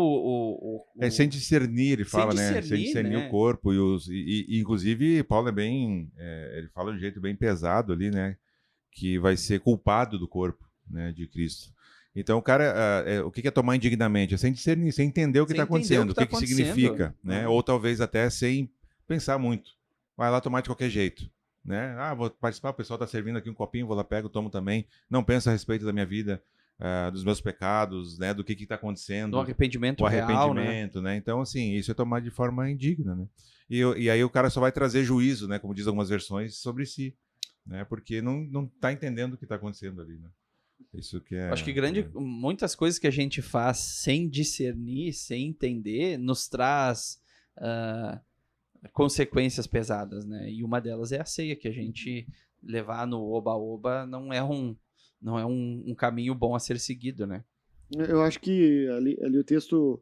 sem discernir, ele fala, né? Sem discernir né? o corpo. E inclusive, Paulo ele fala de um jeito bem pesado ali, né? Que vai ser culpado do corpo, né, de Cristo. Então, o cara, o que é tomar indignamente? É sem discernir, sem entender o que está acontecendo, o que significa, né? Ou talvez até sem pensar muito. Vai lá tomar de qualquer jeito, né? Vou participar, o pessoal está servindo aqui um copinho, vou lá, pego, tomo também. Não penso a respeito da minha vida, dos meus pecados, né? Do que está acontecendo. Do arrependimento o real, arrependimento, né? Então, assim, isso é tomar de forma indigna, né? E aí o cara só vai trazer juízo, né? Como diz algumas versões, sobre si, né? Porque não está entendendo o que está acontecendo ali, né? Isso que é. Acho que muitas coisas que a gente faz sem discernir, sem entender, nos traz consequências pesadas, né? E uma delas é a ceia, que a gente levar no oba-oba não é um caminho bom a ser seguido, né? Eu acho que ali o texto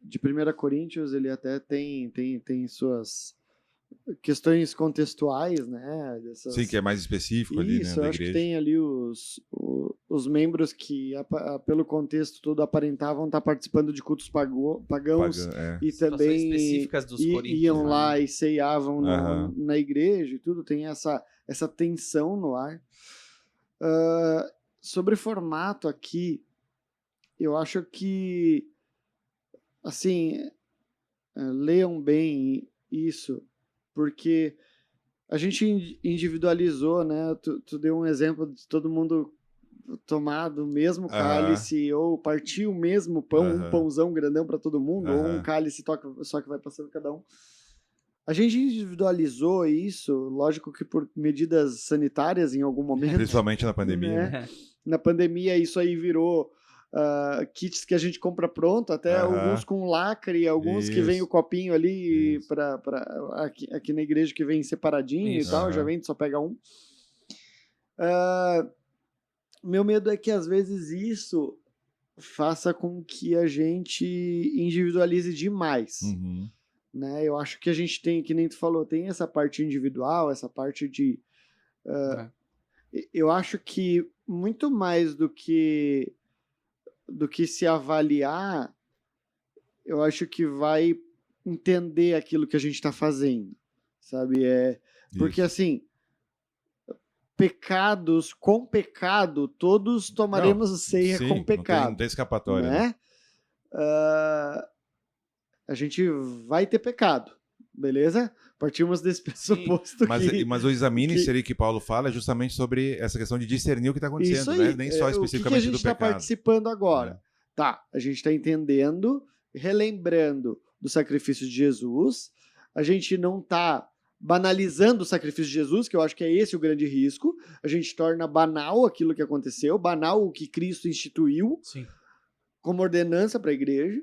de 1 Coríntios, ele até tem suas questões contextuais, né? Sim, que é mais específico ali, né? Isso, eu acho que tem ali os membros que, pelo contexto todo, aparentavam estar participando de cultos pagãos e também específicas dos coríntios, iam lá e ceiavam na igreja e tudo. Tem essa tensão no ar. Sobre formato aqui, eu acho que, assim, leiam bem isso, porque a gente individualizou, né? Tu deu um exemplo de todo mundo tomar do mesmo cálice ou partir o mesmo pão, um pãozão grandão para todo mundo, ou um cálice só que vai passando cada um. A gente individualizou isso, lógico que por medidas sanitárias em algum momento. Principalmente na pandemia. Né? Na pandemia isso aí virou kits que a gente compra pronto, até alguns com lacre, alguns que vem o copinho ali aqui na igreja que vem separadinho e tal, já vem, só pega um. Meu medo é que às vezes isso faça com que a gente individualize demais. Né? Eu acho que a gente tem, que nem tu falou, tem essa parte individual, essa parte de... Eu acho que muito mais do que se avaliar, eu acho que vai entender aquilo que a gente está fazendo, sabe? Porque assim, pecados com pecado, todos tomaremos ceia com pecado. Não tem escapatória. Né? A gente vai ter pecado, beleza? Partimos desse pressuposto mas o examine seria que Paulo fala justamente sobre essa questão de discernir o que está acontecendo, isso aí, né? Nem só especificamente do pecado. O que a gente está participando agora? Tá, a gente está entendendo, relembrando do sacrifício de Jesus, a gente não está banalizando o sacrifício de Jesus, que eu acho que é esse o grande risco, a gente torna banal aquilo que aconteceu, banal o que Cristo instituiu como ordenança para a igreja,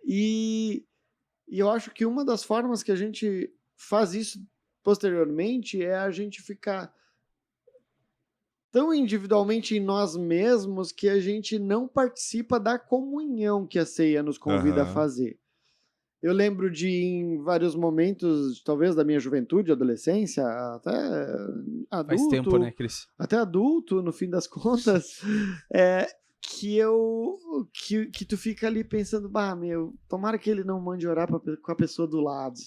e eu acho que uma das formas que a gente faz isso posteriormente é a gente ficar tão individualmente em nós mesmos que a gente não participa da comunhão que a ceia nos convida a fazer. Eu lembro de, em vários momentos, talvez da minha juventude, adolescência, até adulto... Faz tempo, né, Cris? Até adulto, no fim das contas, que tu fica ali pensando, tomara que ele não mande orar com a pessoa do lado.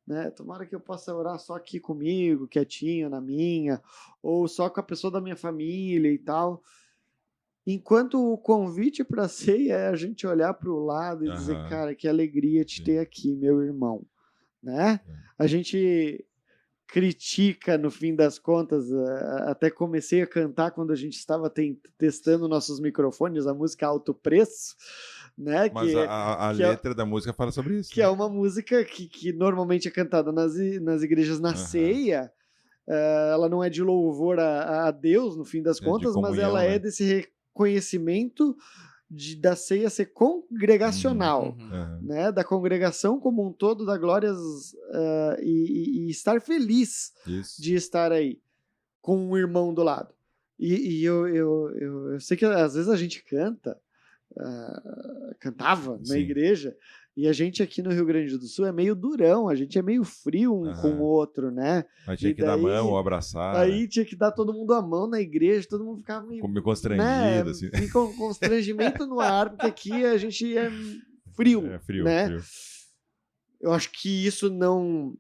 Né? Tomara que eu possa orar só aqui comigo, quietinho, na minha, ou só com a pessoa da minha família e tal. Enquanto o convite para a ceia é a gente olhar para o lado e dizer, cara, que alegria te ter aqui, meu irmão. Né? A gente critica, no fim das contas, até comecei a cantar quando a gente estava testando nossos microfones, a música Alto Preço, né? Mas a letra da música fala sobre isso. Que é uma música que normalmente é cantada nas igrejas na ceia. Ela não é de louvor a Deus, no fim das contas, comunhão, mas ela é desse reconhecimento da ceia ser congregacional, né? Da congregação como um todo, da glórias e estar feliz de estar aí com um irmão do lado. E eu sei que às vezes a gente cantava na igreja, e a gente aqui no Rio Grande do Sul é meio durão, a gente é meio frio um com o outro, né? Mas tinha que dar a mão ou abraçar. Aí tinha que dar todo mundo a mão na igreja, todo mundo ficava meio constrangido, né? assim. Fica um constrangimento no ar, porque aqui a gente é frio, né? Frio. Eu acho que isso não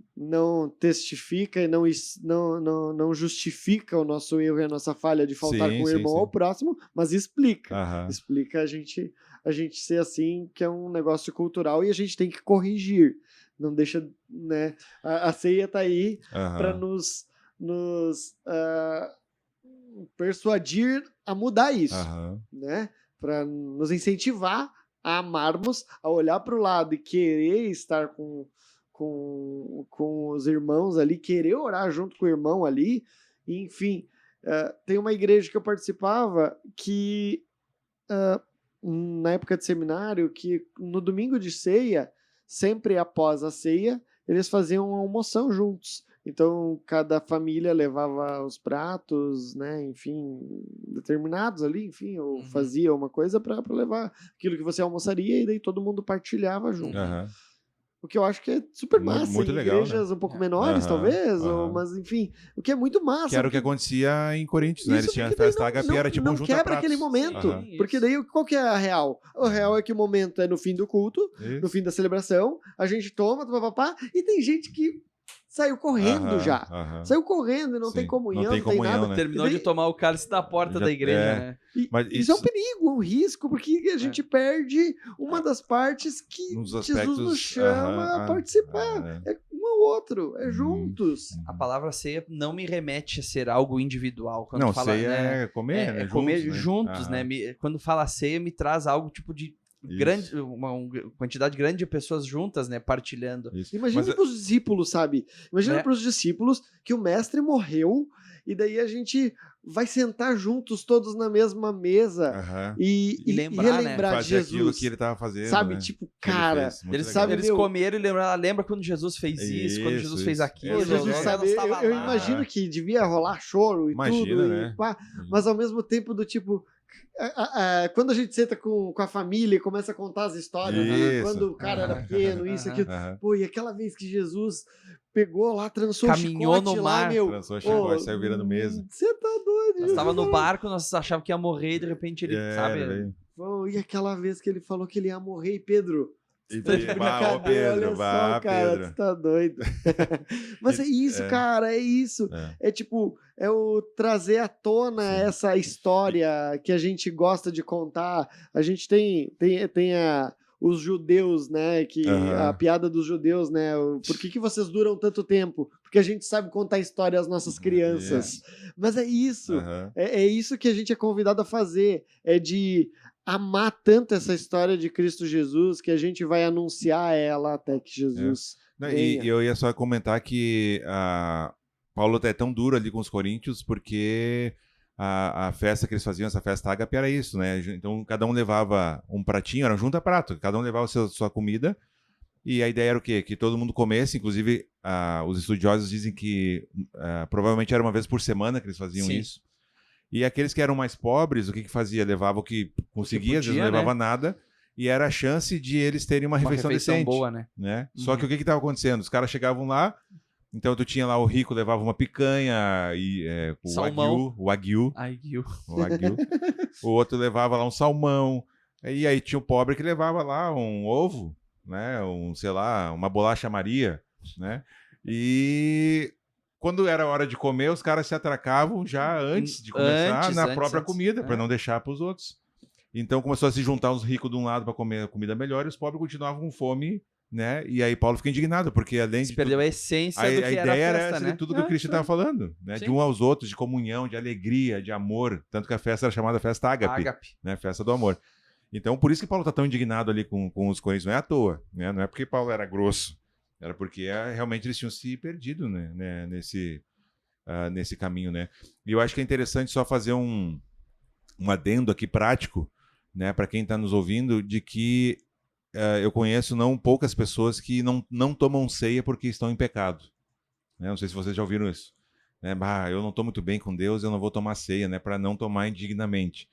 testifica e não justifica o nosso erro e a nossa falha de faltar com o irmão ao próximo, mas explica. Explica a gente ser assim, que é um negócio cultural e a gente tem que corrigir. Não deixa, né? A ceia tá aí para nos persuadir a mudar isso, né? Para nos incentivar a amarmos, a olhar para o lado e querer estar com os irmãos ali, querer orar junto com o irmão ali. E, enfim, tem uma igreja que eu participava que, na época de seminário, que no domingo de ceia, sempre após a ceia, eles faziam uma almoção juntos. Então, cada família levava os pratos, né, enfim, determinados ali, enfim, ou fazia uma coisa para levar aquilo que você almoçaria e daí todo mundo partilhava junto. O que eu acho que é super massa, muito em legal, igrejas um pouco menores, talvez, mas enfim, o que é muito massa. Que era o que acontecia em Coríntios, né? Eles tinham a festa ágape, era tipo um junta-pratos. Não quebra aquele momento, porque daí qual que é a real? O real é que o momento é no fim do culto, no fim da celebração, a gente toma, e tem gente que saiu correndo já. Saiu correndo e não tem comunhão, não tem nada. Né? Terminou de tomar o cálice da porta da igreja, né? Mas isso é um perigo, um risco, porque a gente perde uma das partes que Jesus nos chama a participar. É um ao outro, é juntos. A palavra ceia não me remete a ser algo individual. Quando não, fala, ceia né? É comer, né? Comer juntos, né? Quando fala ceia, me traz algo tipo de uma quantidade grande de pessoas juntas, né, partilhando. Imagina para os discípulos, sabe? Imagina para os discípulos que o mestre morreu e daí a gente vai sentar juntos todos na mesma mesa e relembrar de Jesus. Aquilo que ele estava fazendo, sabe? Né? Tipo, cara, eles comeram e lembra quando Jesus fez isso, quando Jesus fez aquilo. Eu imagino que devia rolar choro e tudo, né? Mas ao mesmo tempo do tipo... quando a gente senta com a família e começa a contar as histórias, né? Quando o cara era pequeno, isso, aquilo. Pô, e aquela vez que Jesus pegou lá, trançou caminhou o chicote no lá, mar, meu. Trançou o chicote, saiu virando mesa. Você tá doido. Nós tava no barco, nós achávamos que ia morrer e de repente ele, sabe? Pô, e aquela vez que ele falou que ele ia morrer, e Pedro... Pedro, cara, tu tá doido. Mas é isso, cara, é isso. É tipo, é o trazer à tona essa história que a gente gosta de contar. A gente tem os judeus, né, que a piada dos judeus, né, por que vocês duram tanto tempo? Porque a gente sabe contar história às nossas crianças. Mas é isso, é isso que a gente é convidado a fazer, é de amar tanto essa história de Cristo Jesus que a gente vai anunciar ela até que Jesus venha. E eu ia só comentar que Paulo é tão duro ali com os coríntios porque a festa que eles faziam, essa festa ágape, era isso, né? Então cada um levava um pratinho, era um junta-prato, cada um levava sua comida e a ideia era o quê? Que todo mundo comesse, inclusive os estudiosos dizem que provavelmente era uma vez por semana que eles faziam isso. E aqueles que eram mais pobres, o que fazia? Levava o que conseguia, às vezes não levava nada, e era a chance de eles terem uma refeição decente. Boa, né? Só que o que estava acontecendo? Os caras chegavam lá, então tu tinha lá o rico, levava uma picanha, o wagyu. O outro levava lá um salmão, e aí tinha o pobre que levava lá um ovo, né? Sei lá, uma bolacha Maria, né? E... quando era hora de comer, os caras se atracavam já antes de começar na própria comida, para não deixar para os outros. Então começou a se juntar os ricos de um lado para comer a comida melhor e os pobres continuavam com fome né? E aí Paulo fica indignado, porque além Se de perdeu tudo, a essência a do que era a ideia era festa, essa né? de tudo que o Cristo estava falando, né? Sim. De um aos outros, de comunhão, de alegria, de amor. Tanto que a festa era chamada festa ágape, Ágape. né? Festa do amor. Então, por isso que Paulo está tão indignado ali com os coríntios. Não é à toa, né? Não é porque Paulo era grosso. Era porque realmente eles tinham se perdido, né? Nesse caminho, né? E eu acho que é interessante só fazer um adendo aqui prático, né? Para quem está nos ouvindo, de que eu conheço não poucas pessoas que não tomam ceia porque estão em pecado. Né? Não sei se vocês já ouviram isso. Né? Eu não estou muito bem com Deus, eu não vou tomar ceia, né? Para não tomar indignamente.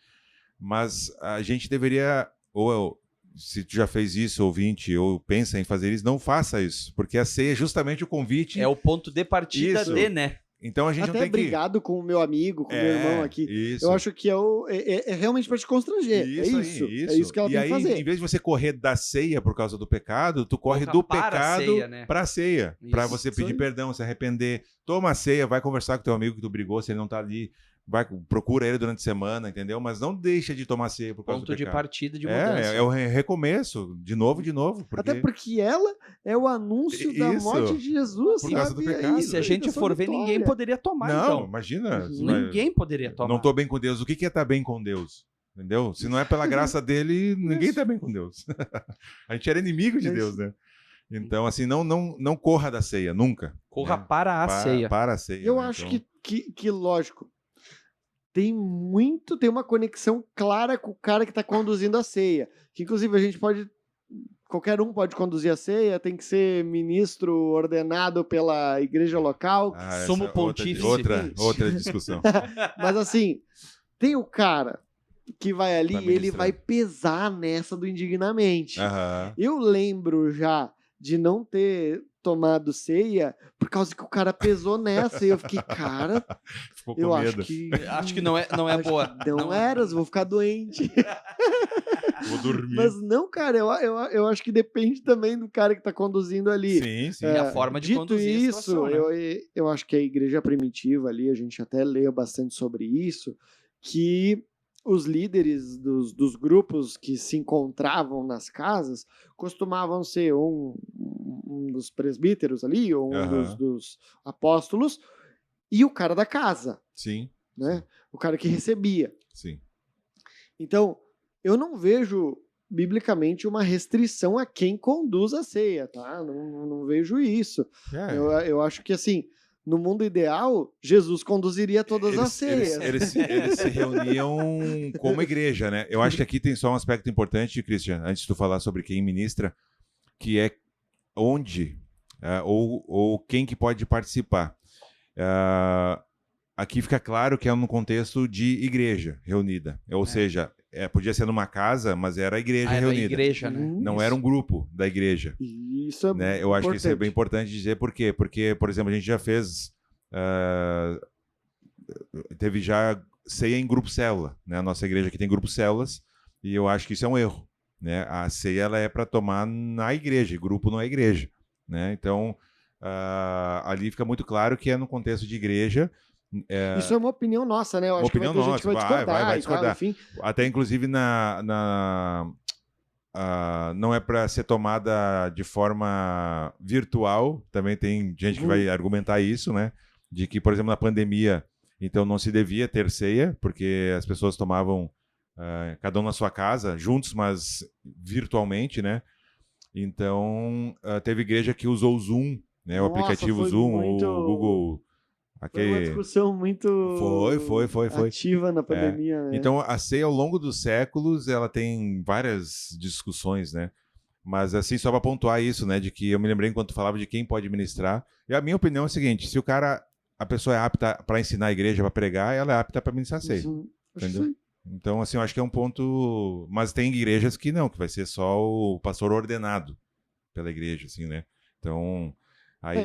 Mas a gente deveria, ou se tu já fez isso, ouvinte, ou pensa em fazer isso, não faça isso, porque a ceia é justamente o convite. É o ponto de partida Isso. né? Então a gente Até não tem que... obrigado com o meu amigo, com o meu irmão aqui. Isso. Eu acho que é realmente para te constranger. Isso. É isso que ela tem que fazer. Em vez de você correr da ceia por causa do pecado, tu corre do pecado para a ceia, para você pedir perdão, se arrepender. Toma a ceia, vai conversar com teu amigo que tu brigou, se ele não tá ali, procura ele durante a semana, entendeu? Mas não deixa de tomar ceia por causa do pecado. Ponto de partida de mudança. É o recomeço, de novo. Até porque ela é o anúncio da morte de Jesus. Por causa do pecado. E se a gente for ver, ninguém poderia tomar, não, então. Imagina. Ninguém poderia tomar. Não estou bem com Deus. O que é estar bem com Deus? Entendeu? Se não é pela graça dele, ninguém está bem com Deus. A gente era inimigo de Deus, né? Então, assim, não corra da ceia, nunca. Corra, né? para a ceia. Para a ceia. Eu né? acho que, lógico, tem uma conexão clara com o cara que está conduzindo a ceia. Que, inclusive, qualquer um pode conduzir a ceia, tem que ser ministro ordenado pela igreja local. Sumo pontífice. Outra discussão. Mas, assim, tem o cara que vai ali e ele vai pesar nessa do indignamente. Eu lembro já de não ter tomado ceia por causa que o cara pesou nessa e eu fiquei, cara, eu acho que não é boa. Não era, eu vou ficar doente. Vou dormir. Mas não, cara, eu acho que depende também do cara que tá conduzindo ali. Sim. E a forma de conduzir isso, a situação, eu acho que a igreja primitiva ali, a gente até leu bastante sobre isso, que os líderes dos grupos que se encontravam nas casas costumavam ser um dos presbíteros ali, ou um dos apóstolos, e o cara da casa. Sim. Né? O cara que recebia. Sim. Então, eu não vejo biblicamente uma restrição a quem conduz a ceia, tá? Não vejo isso. Eu acho que, assim, no mundo ideal, Jesus conduziria todas as ceias. Eles se reuniam como igreja, né? Eu acho que aqui tem só um aspecto importante, Christian, antes de tu falar sobre quem ministra, que é onde ou quem que pode participar. Aqui fica claro que é num contexto de igreja reunida. Ou seja, podia ser numa casa, mas era a igreja reunida. Igreja, né? Não era um grupo da igreja. Isso é né? Eu acho que isso é bem importante dizer. Por quê? Porque, por exemplo, a gente já fez... teve já ceia em grupo célula. Né? A nossa igreja aqui tem grupo células e eu acho que isso é um erro. Né? A ceia ela é para tomar na igreja, grupo não é igreja. Né? Então, ali fica muito claro que é no contexto de igreja. Isso é uma opinião nossa, né? Eu acho que vai ter gente que vai discordar. Vai discordar. Enfim. Até, inclusive, não é para ser tomada de forma virtual. Também tem gente que vai argumentar isso, né? De que, por exemplo, na pandemia, então não se devia ter ceia, porque as pessoas tomavam cada um na sua casa, juntos, mas virtualmente, né? Então, teve igreja que usou o Zoom, né? O aplicativo Zoom, ou o Google... Foi uma discussão muito foi. ativa na pandemia. Né? Então, a ceia, ao longo dos séculos, ela tem várias discussões, né? Mas, assim, só para pontuar isso, né? De que eu me lembrei enquanto falava de quem pode ministrar. E a minha opinião é a seguinte, se a pessoa é apta para ensinar a igreja, para pregar, ela é apta para ministrar a ceia. Entendeu? Então, assim, eu acho que é um ponto... Mas tem igrejas que não, que vai ser só o pastor ordenado pela igreja, assim, né? Então...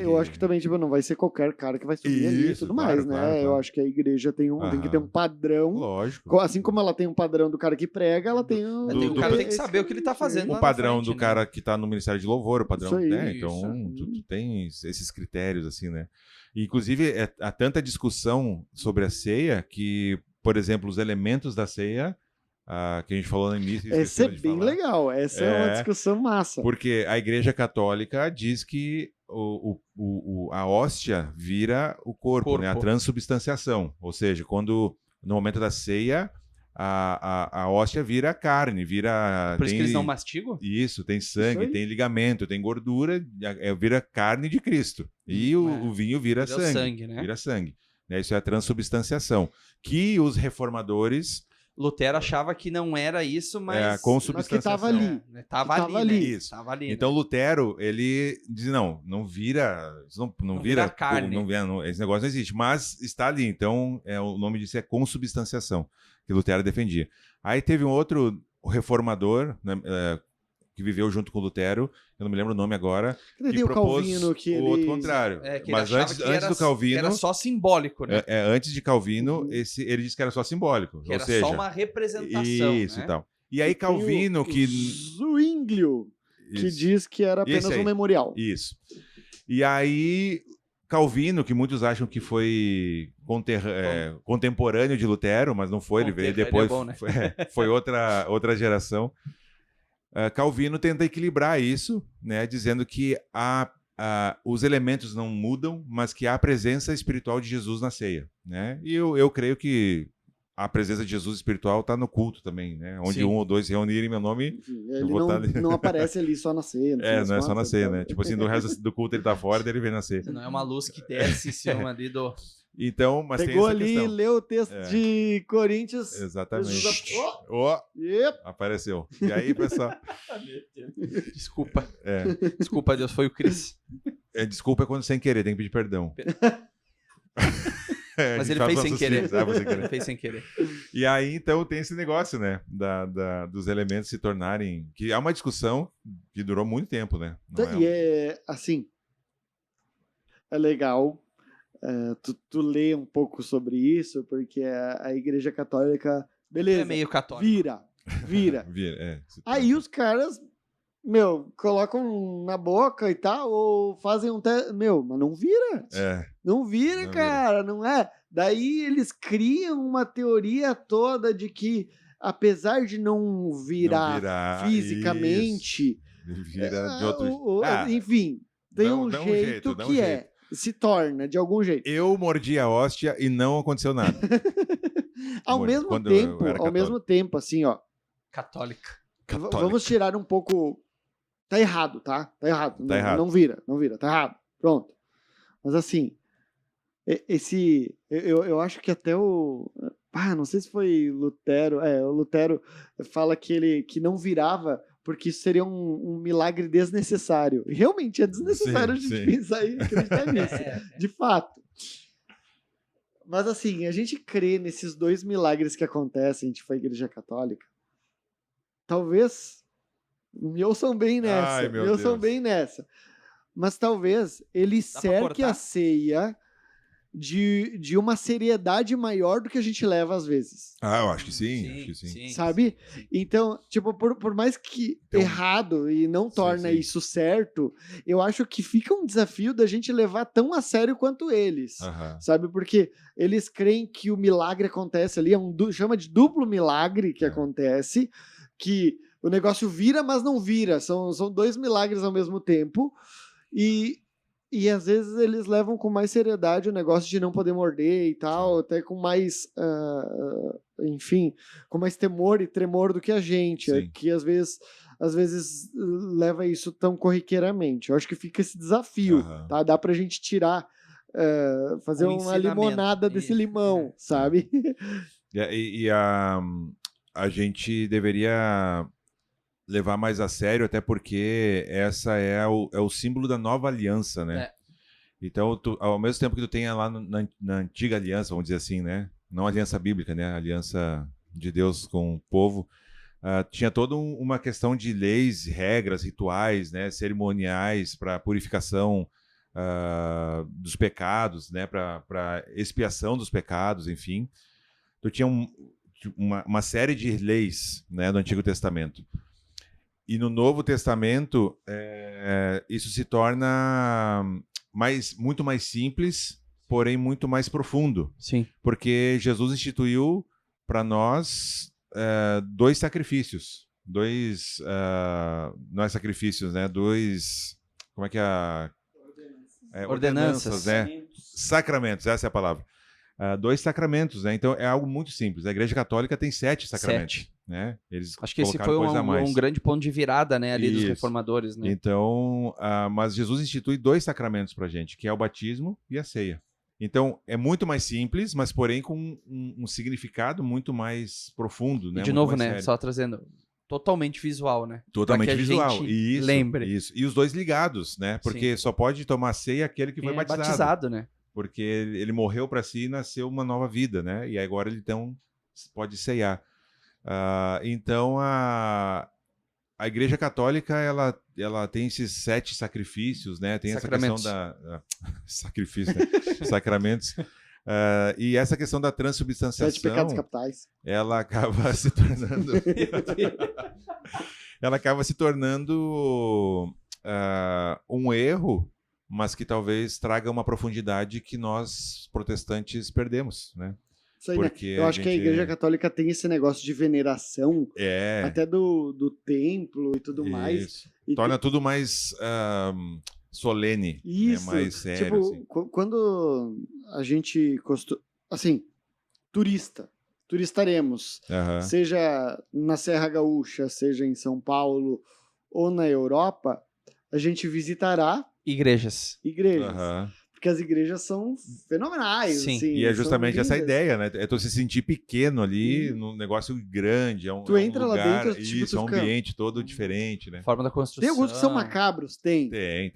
eu acho que também, tipo, não vai ser qualquer cara que vai subir ali e tudo mais, né? Claro. Eu acho que a igreja tem que ter um padrão. Lógico. Assim como ela tem um padrão do cara que prega, ela tem o cara tem que saber o que ele tá fazendo. O padrão do cara que tá no Ministério de Louvor, o padrão, né? Então, tu tem esses critérios, assim, né? E, inclusive, há tanta discussão sobre a ceia que, por exemplo, os elementos da ceia que a gente falou no início. Essa é bem legal, essa é uma discussão massa. Porque a Igreja Católica diz que a hóstia vira o corpo, né? A transubstanciação. Ou seja, quando no momento da ceia, a hóstia vira carne, vira... Por isso que eles não mastigam? Isso, tem sangue, tem ligamento, tem gordura, vira carne de Cristo. E o vinho vira sangue. Né? Vira sangue. Né? Isso é a transubstanciação. Que os reformadores... Lutero achava que não era isso, mas com substanciação. Mas que estava ali. Tava ali. Isso. Tava ali, então Lutero, ele diz, não vira... Não vira carne. Esse negócio não existe, mas está ali. Então, o nome disso é consubstanciação, que Lutero defendia. Aí teve um outro reformador, né, que viveu junto com Lutero, eu não me lembro o nome agora, que o propôs Calvino, que o outro contrário. Mas antes do Calvino... Era só simbólico, né? Antes de Calvino, ele disse que era só simbólico. Que era só uma representação, isso, né? e tal. E aí Calvino, o Zwinglio, que diz que era apenas um memorial. Isso. E aí... Calvino, que muitos acham que foi contemporâneo de Lutero, mas não foi, ele veio depois, bom, né? foi outra geração. Calvino tenta equilibrar isso, né, dizendo que os elementos não mudam, mas que há a presença espiritual de Jesus na ceia. Né? E eu creio que a presença de Jesus espiritual está no culto também, né? Onde Sim. um ou dois reunirem meu nome... Ele não aparece ali só na ceia. Não é só na ceia, né? Tipo assim, do resto do culto ele tá fora, daí ele vem na ceia. Não é uma luz que desce em cima ali do... Então, mas pegou tem essa ali, questão. leu o texto de Coríntios. Exatamente. Jesus Yep. Apareceu. E aí, pessoal? Desculpa. Desculpa, Deus, foi o Cris. Desculpa é quando sem querer, tem que pedir perdão. Mas ele fez sem querer. Ele fez sem querer. E aí, então, tem esse negócio, né? Dos elementos se tornarem... Que é uma discussão que durou muito tempo, né? Assim... É legal tu lê um pouco sobre isso, porque a Igreja Católica... Beleza. É meio católico. Vira. Aí os caras... colocam na boca e tal, ou fazem um teste. Mas não vira. Não vira, cara, não é? Daí eles criam uma teoria toda de que, apesar de não virar fisicamente, vira de outro jeito. Enfim, tem um jeito que se torna de algum jeito. Eu mordi a hóstia e não aconteceu nada. Ao mesmo tempo, assim, ó. Católica. Vamos tirar um pouco. Tá errado, tá? Tá errado. Não vira, tá errado. Pronto. Mas assim, eu acho que até não sei se foi Lutero. O Lutero fala que não virava porque isso seria um milagre desnecessário. E realmente é desnecessário a gente pensar e acreditar nisso. De fato. Mas assim, a gente crê nesses dois milagres que acontecem, a gente foi a Igreja Católica. Talvez me ouçam bem nessa. Mas talvez ele cerque a ceia de uma seriedade maior do que a gente leva às vezes. Eu acho que sim. Sabe? Então, tipo, por mais que errado e não torna isso certo, eu acho que fica um desafio da gente levar tão a sério quanto eles. Sabe? Porque eles creem que o milagre acontece ali, chama de duplo milagre que acontece, que o negócio vira, mas não vira. São dois milagres ao mesmo tempo. E às vezes eles levam com mais seriedade o negócio de não poder morder e tal, até com mais, enfim, com mais temor e tremor do que a gente, que às vezes leva isso tão corriqueiramente. Eu acho que fica esse desafio, tá? Dá pra gente tirar, fazer uma limonada desse limão, sabe? E a gente deveria levar mais a sério, até porque essa é o símbolo da nova aliança, né? Então, ao mesmo tempo que tu tenha lá na antiga aliança, vamos dizer assim, né? Não a aliança bíblica, né? A aliança de Deus com o povo, tinha toda uma questão de leis, regras, rituais, né? Cerimoniais para purificação dos pecados, né? Para expiação dos pecados, enfim. Tu tinha uma série de leis, né? No Antigo Testamento. E no Novo Testamento, isso se torna muito mais simples, porém muito mais profundo. Sim. Porque Jesus instituiu para nós 2 sacrifícios. Não é sacrifícios, né? Como é que é? Ordenanças, né? Sacramentos, essa é a palavra. 2 sacramentos, né? Então é algo muito simples. A Igreja Católica tem 7 sacramentos, né? Eles acho que esse foi coisa a mais. um grande ponto de virada, né, ali dos Isso. reformadores, né? Então, mas Jesus institui 2 sacramentos pra gente, que é o batismo e a ceia. Então, é muito mais simples, mas porém com um significado muito mais profundo, né? E de muito novo, mais né, sério. só trazendo totalmente visual, né? Totalmente pra que a visual. gente Isso, lembre. isso. E os 2 ligados, né? Porque só pode tomar ceia aquele que Quem foi é batizado, né? Porque ele morreu para si e nasceu uma nova vida, né? E agora ele então pode ceiar. Então a Igreja Católica ela tem esses 7 sacrifícios, né? Tem essa questão sacrifício, né? Sacramentos. E essa questão da transubstanciação, 7 pecados capitais. ela acaba se tornando ela acaba se tornando um erro, mas que talvez traga uma profundidade que nós protestantes perdemos, né? Isso aí, Porque né? Eu acho que a Igreja Católica tem esse negócio de veneração, até do templo e tudo mais. E torna tudo mais solene, isso, né? Mais sério. Tipo, assim. quando a gente assim, turistaremos, seja na Serra Gaúcha, seja em São Paulo ou na Europa, a gente visitará igrejas. Porque as igrejas são fenomenais. Sim. Assim, e é justamente essa lindas. ideia, né? É tu se sentir pequeno ali, num negócio grande. Tu entra lugar, lá dentro, tipo, isso, é um ambiente todo diferente, né? Forma da construção. Tem alguns que são macabros? Tem. Tem.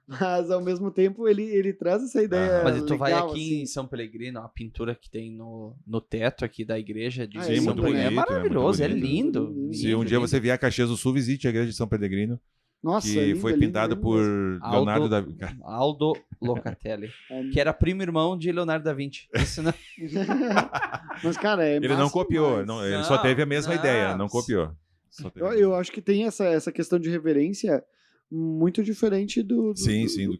Mas, ao mesmo tempo, ele traz essa ideia Mas tu vai legal, aqui assim. em São Pellegrino, a pintura que tem no teto aqui da igreja de Sim, São muito Pellegrino. É bonito, maravilhoso, é muito lindo. bonito. Se um dia você vier a Caxias do Sul, visite a igreja de São Pellegrino, Nossa, que lindo, foi lindo, pintado lindo por mesmo. Leonardo da Aldo Locatelli, que era primo irmão de Leonardo da Vinci. Isso não... Mas, cara, é Ele não massa copiou, demais. ele só teve a mesma ideia, não copiou. Eu acho que tem essa questão de reverência muito diferente do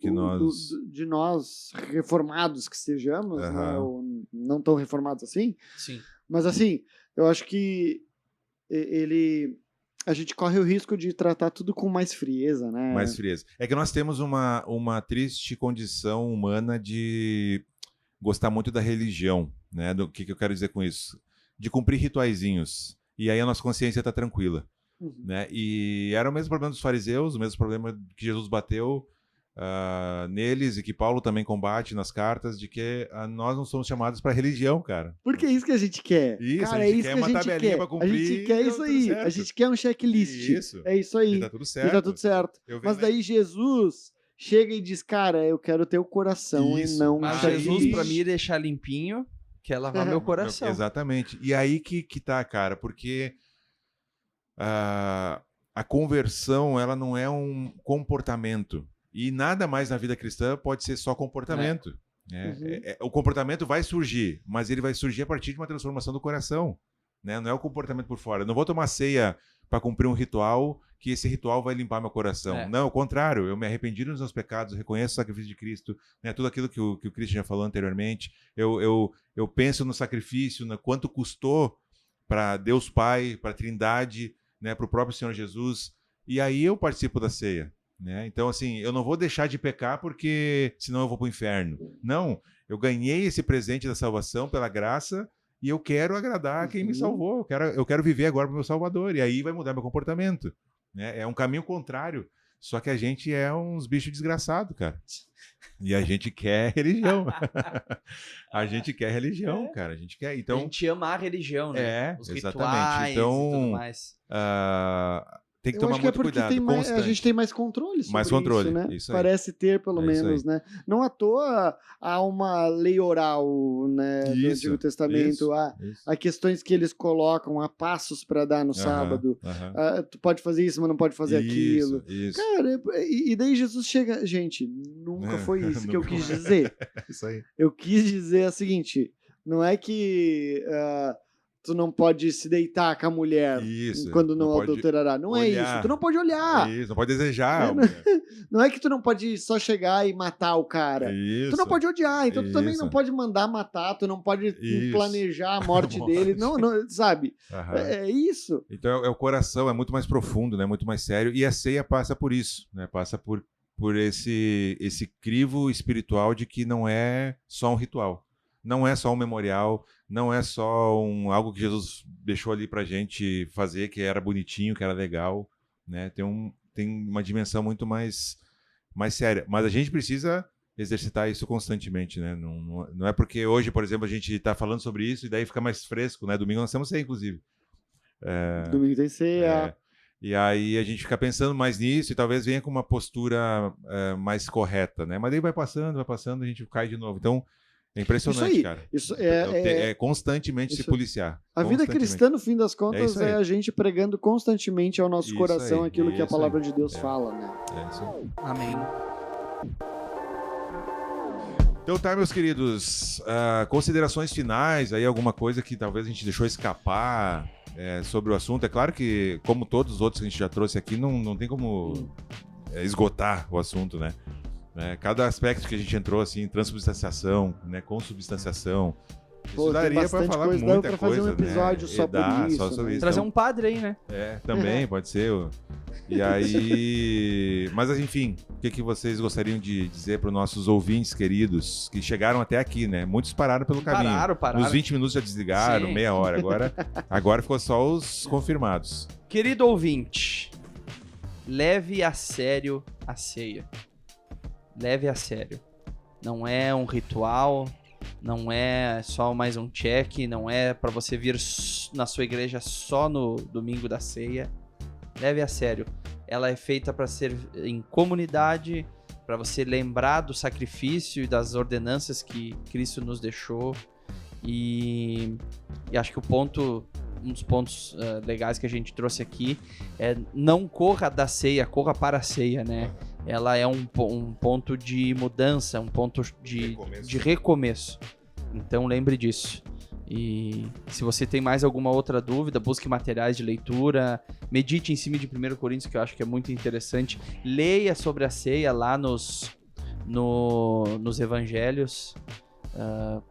que nós... de nós reformados que sejamos, né? Ou não tão reformados assim. Sim. Mas, assim, eu acho que a gente corre o risco de tratar tudo com mais frieza, né? Mais frieza. É que nós temos uma triste condição humana de gostar muito da religião, né? Do que eu quero dizer com isso? De cumprir rituaizinhos. E aí a nossa consciência está tranquila. Né? E era o mesmo problema dos fariseus, o mesmo problema que Jesus bateu neles e que Paulo também combate nas cartas, de que nós não somos chamados para religião, cara. Porque é isso que a gente quer. Isso, cara, a gente é isso quer que a uma gente tabelinha quer. pra cumprir, A gente quer isso aí. A gente quer um checklist. Isso. É isso aí. E tá tudo certo. E tá tudo certo. Mas daí Jesus chega e diz, cara, eu quero ter o coração e não um Mas checklist. Jesus, pra mim, deixar limpinho, quer lavar meu coração. Exatamente. E aí que tá, cara, porque a conversão, ela não é um comportamento. E nada mais na vida cristã pode ser só comportamento. Né? O comportamento vai surgir, mas ele vai surgir a partir de uma transformação do coração. Né? Não é o comportamento por fora. Eu não vou tomar ceia para cumprir um ritual, que esse ritual vai limpar meu coração. Não, ao contrário. Eu me arrependi dos meus pecados, reconheço o sacrifício de Cristo, né? Tudo aquilo que o Christian já falou anteriormente. Eu penso no sacrifício, no quanto custou para Deus Pai, para a Trindade, né, para o próprio Senhor Jesus, e aí eu participo da ceia. Né? Então, assim, eu não vou deixar de pecar porque senão eu vou para o inferno. Não, eu ganhei esse presente da salvação pela graça e eu quero agradar quem me salvou. Eu quero viver agora para o meu Salvador, e aí vai mudar meu comportamento. Né? É um caminho contrário, só que a gente é uns bichos desgraçados, cara. E a gente quer religião. A gente quer religião, cara. A gente quer. Então, a gente ama a religião, né? Os exatamente. Rituais então, e tudo mais. Tem que tomar muito cuidado. A gente tem mais controle sobre isso, né? Isso parece ter, pelo menos, né? Não à toa há uma lei oral, né, do Antigo Testamento. Há questões que eles colocam, há passos para dar no sábado. Tu pode fazer isso, mas não pode fazer aquilo. Cara, e daí Jesus chega... Gente, nunca foi isso que eu quis dizer. Isso aí. Eu quis dizer o seguinte, não é que... tu não pode se deitar com a mulher Isso, quando não pode adulterará. Não é olhar. isso. Tu não pode olhar. Isso, não pode desejar. É, a mulher. Não é que tu não pode só chegar e matar o cara. Isso. Tu não pode odiar, então tu também Isso. não pode mandar matar, tu não pode Isso. planejar a morte dele. Não, sabe? Aham. É isso. Então é o coração, é muito mais profundo, né? Muito mais sério. E a ceia passa por isso, né? Passa por esse crivo espiritual de que não é só um ritual, não é só um memorial, não é só algo que Jesus deixou ali pra gente fazer, que era bonitinho, que era legal, né? Tem uma dimensão muito mais séria. Mas a gente precisa exercitar isso constantemente, né? Não é porque hoje, por exemplo, a gente está falando sobre isso e daí fica mais fresco, né? Domingo nós temos ceia, inclusive. Domingo tem ceia. E aí a gente fica pensando mais nisso e talvez venha com uma postura mais correta, né? Mas daí vai passando, a gente cai de novo. Então, é impressionante, Isso aí, cara. Isso É constantemente se isso. policiar. A vida cristã, no fim das contas, isso aí. é a gente pregando constantemente ao nosso Isso coração aí, aquilo que a isso palavra aí. de Deus fala, né? É isso aí. Amém. Então tá, meus queridos, considerações finais, aí alguma coisa que talvez a gente deixou escapar sobre o assunto. É claro que, como todos os outros que a gente já trouxe aqui, não tem como esgotar o assunto, né? Cada aspecto que a gente entrou, assim, transubstanciação, né, consubstanciação, isso daria para falar coisa, muita dá pra fazer coisa, um episódio né? só por isso, só sobre né? isso. Trazer Então, um padre aí, né? também pode ser. E aí, mas enfim, o que vocês gostariam de dizer para os nossos ouvintes queridos que chegaram até aqui, né? Muitos pararam pelo caminho. Pararam. Nos 20 minutos já desligaram, Sim. meia hora. Agora ficou só os confirmados. Querido ouvinte, leve a sério a ceia. Leve a sério. Não é um ritual, não é só mais um check, não é para você vir na sua igreja só no domingo da ceia. Leve a sério. Ela é feita para ser em comunidade, para você lembrar do sacrifício e das ordenanças que Cristo nos deixou. E acho que um dos pontos legais que a gente trouxe aqui é não corra da ceia, corra para a ceia, né? Ela é um ponto de mudança, um ponto de recomeço. Então lembre disso. E se você tem mais alguma outra dúvida, busque materiais de leitura, medite em cima de 1 Coríntios, que eu acho que é muito interessante. Leia sobre a ceia lá nos evangelhos,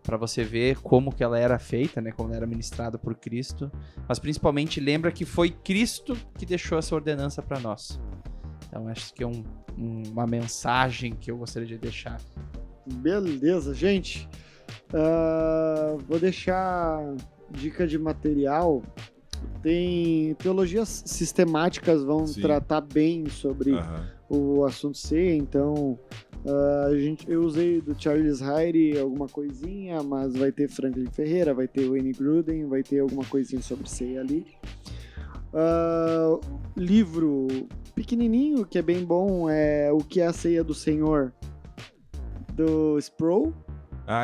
para você ver como que ela era feita, né, como ela era ministrada por Cristo. Mas principalmente lembra que foi Cristo que deixou essa ordenança para nós. Então acho que é uma mensagem que eu gostaria de deixar. Beleza, gente. Vou deixar dica de material. Tem teologias sistemáticas vão tratar bem sobre o assunto ceia, então eu usei do Charles Hyde alguma coisinha, mas vai ter Franklin Ferreira, vai ter Wayne Gruden, vai ter alguma coisinha sobre ceia ali. Livro pequenininho que é bem bom é O que é a Ceia do Senhor, do Sproul.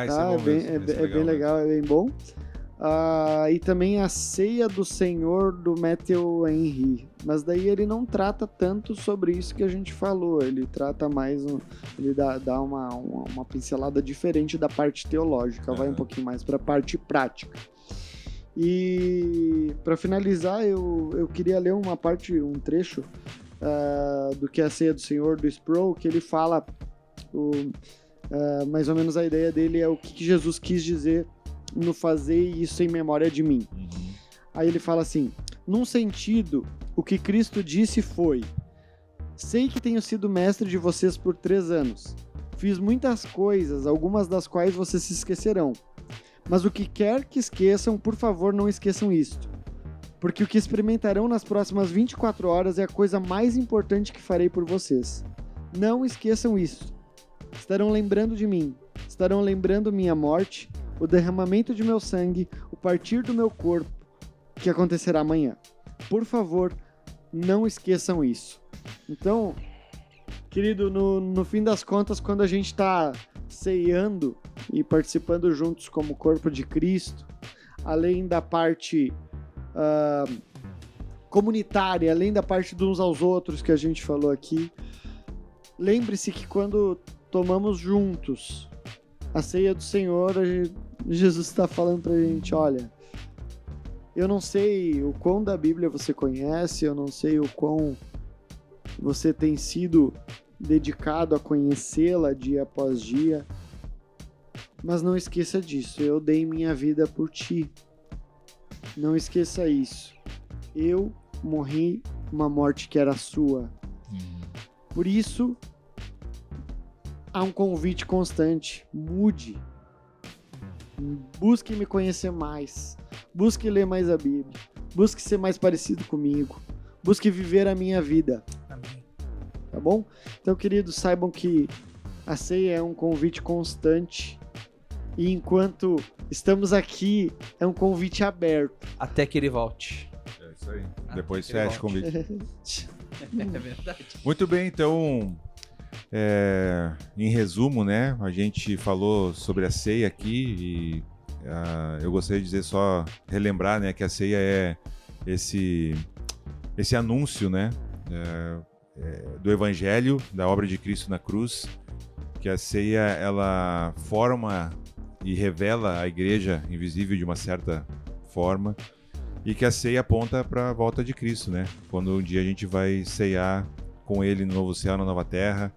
Isso é bom mesmo. É bem legal, é bem bom. E também A Ceia do Senhor, do Matthew Henry. Mas daí ele não trata tanto sobre isso que a gente falou. Ele trata mais, ele dá uma pincelada diferente da parte teológica, vai um pouquinho mais para a parte prática. E para finalizar, eu queria ler um trecho do que é a Ceia do Senhor, do Sproul, que ele fala mais ou menos a ideia dele é o que Jesus quis dizer no fazer isso em memória de mim. Aí ele fala assim: num sentido, o que Cristo disse foi: sei que tenho sido mestre de vocês por 3 anos. Fiz muitas coisas, algumas das quais vocês se esquecerão. Mas o que quer que esqueçam, por favor, não esqueçam isto. Porque o que experimentarão nas próximas 24 horas é a coisa mais importante que farei por vocês. Não esqueçam isso. Estarão lembrando de mim. Estarão lembrando minha morte, o derramamento de meu sangue, o partir do meu corpo, que acontecerá amanhã. Por favor, não esqueçam isso. Então, querido, no fim das contas, quando a gente está ceando e participando juntos como corpo de Cristo, além da parte comunitária, além da parte de uns aos outros que a gente falou aqui, lembre-se que quando tomamos juntos a ceia do Senhor, Jesus está falando pra gente: olha, Eu não sei o quão da Bíblia você conhece, eu não sei o quão você tem sido dedicado a conhecê-la dia após dia, mas não esqueça disso, eu dei minha vida por ti. Não esqueça isso. Eu morri uma morte que era sua. Por isso, há um convite constante. Mude. Busque me conhecer mais. Busque ler mais a Bíblia. Busque ser mais parecido comigo. Busque viver a minha vida. Amém. Tá bom? Então, queridos, saibam que a ceia é um convite constante. E enquanto estamos aqui, é um convite aberto. Até que ele volte. É isso aí. Ah, Depois aquele fecha o convite. É verdade. Muito bem, então, em resumo, né, a gente falou sobre a ceia aqui e eu gostaria de dizer só, relembrar, né, que a ceia é esse anúncio, né, do Evangelho, da obra de Cristo na cruz, que a ceia, ela forma e revela a igreja invisível de uma certa forma, e que a ceia aponta para a volta de Cristo, né? Quando um dia a gente vai ceiar com ele no novo céu, na nova terra,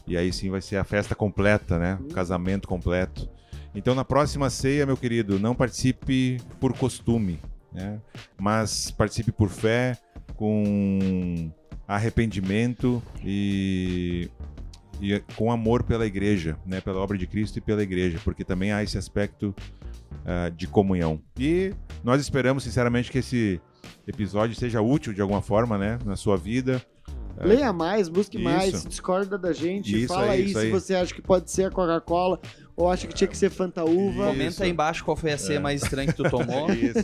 e aí sim vai ser a festa completa, né? O casamento completo. Então, na próxima ceia, meu querido, não participe por costume, né? Mas participe por fé, com arrependimento e com amor pela igreja, né? Pela obra de Cristo e pela igreja, porque também há esse aspecto de comunhão. E nós esperamos, sinceramente, que esse episódio seja útil de alguma forma, né? Na sua vida. Leia mais, busque Isso. mais, discorda da gente, Isso fala aí, aí isso se aí. você acha que pode ser a Coca-Cola ou acha que tinha que ser Fanta Uva. Isso. Comenta aí embaixo qual foi a ceia mais estranha que tu tomou. Isso.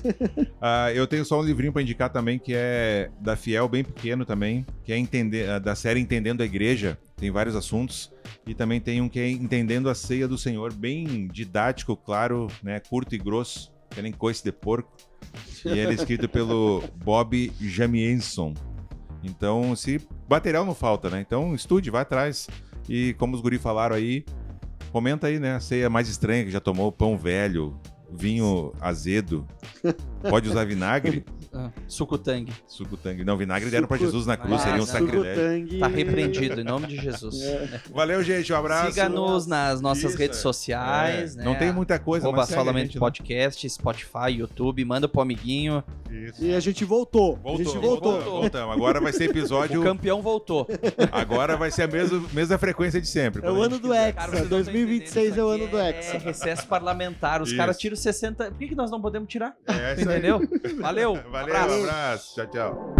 Eu tenho só um livrinho para indicar também, que é da Fiel, bem pequeno também, que é da série Entendendo a Igreja. Tem vários assuntos. E também tem um que é Entendendo a Ceia do Senhor, bem didático, claro, né, curto e grosso, que nem coice de porco. E ele é escrito pelo Bob Jamienson. Então, se material não falta, né? Então, estude, vai atrás. E como os guri falaram aí, comenta aí, né? A ceia mais estranha que já tomou: pão velho, vinho azedo. Pode usar vinagre? Suco tangue. Suco tangue. Não, vinagre deram pra Jesus na cruz, Ah, seria um suco sacrilégio. Tá repreendido, em nome de Jesus. Valeu, gente, um abraço. Siga-nos nas nossas Isso, redes sociais. Né? Não tem muita coisa, Arroba mas segue a Solamente gente, né? Podcast, Spotify, YouTube. Manda pro amiguinho. Isso. E a gente voltou. A gente voltou. Voltamos. Agora vai ser episódio... O campeão voltou. Agora vai ser a mesma frequência de sempre. É o ano do Cara, Hexa. vocês não tão 2026 entendendo, é o isso ano do aqui Hexa. É recesso parlamentar. Os Isso. caras tiram 60. Por que nós não podemos tirar? É isso aí. Entendeu? Valeu. Valeu, um abraço. Tchau, tchau.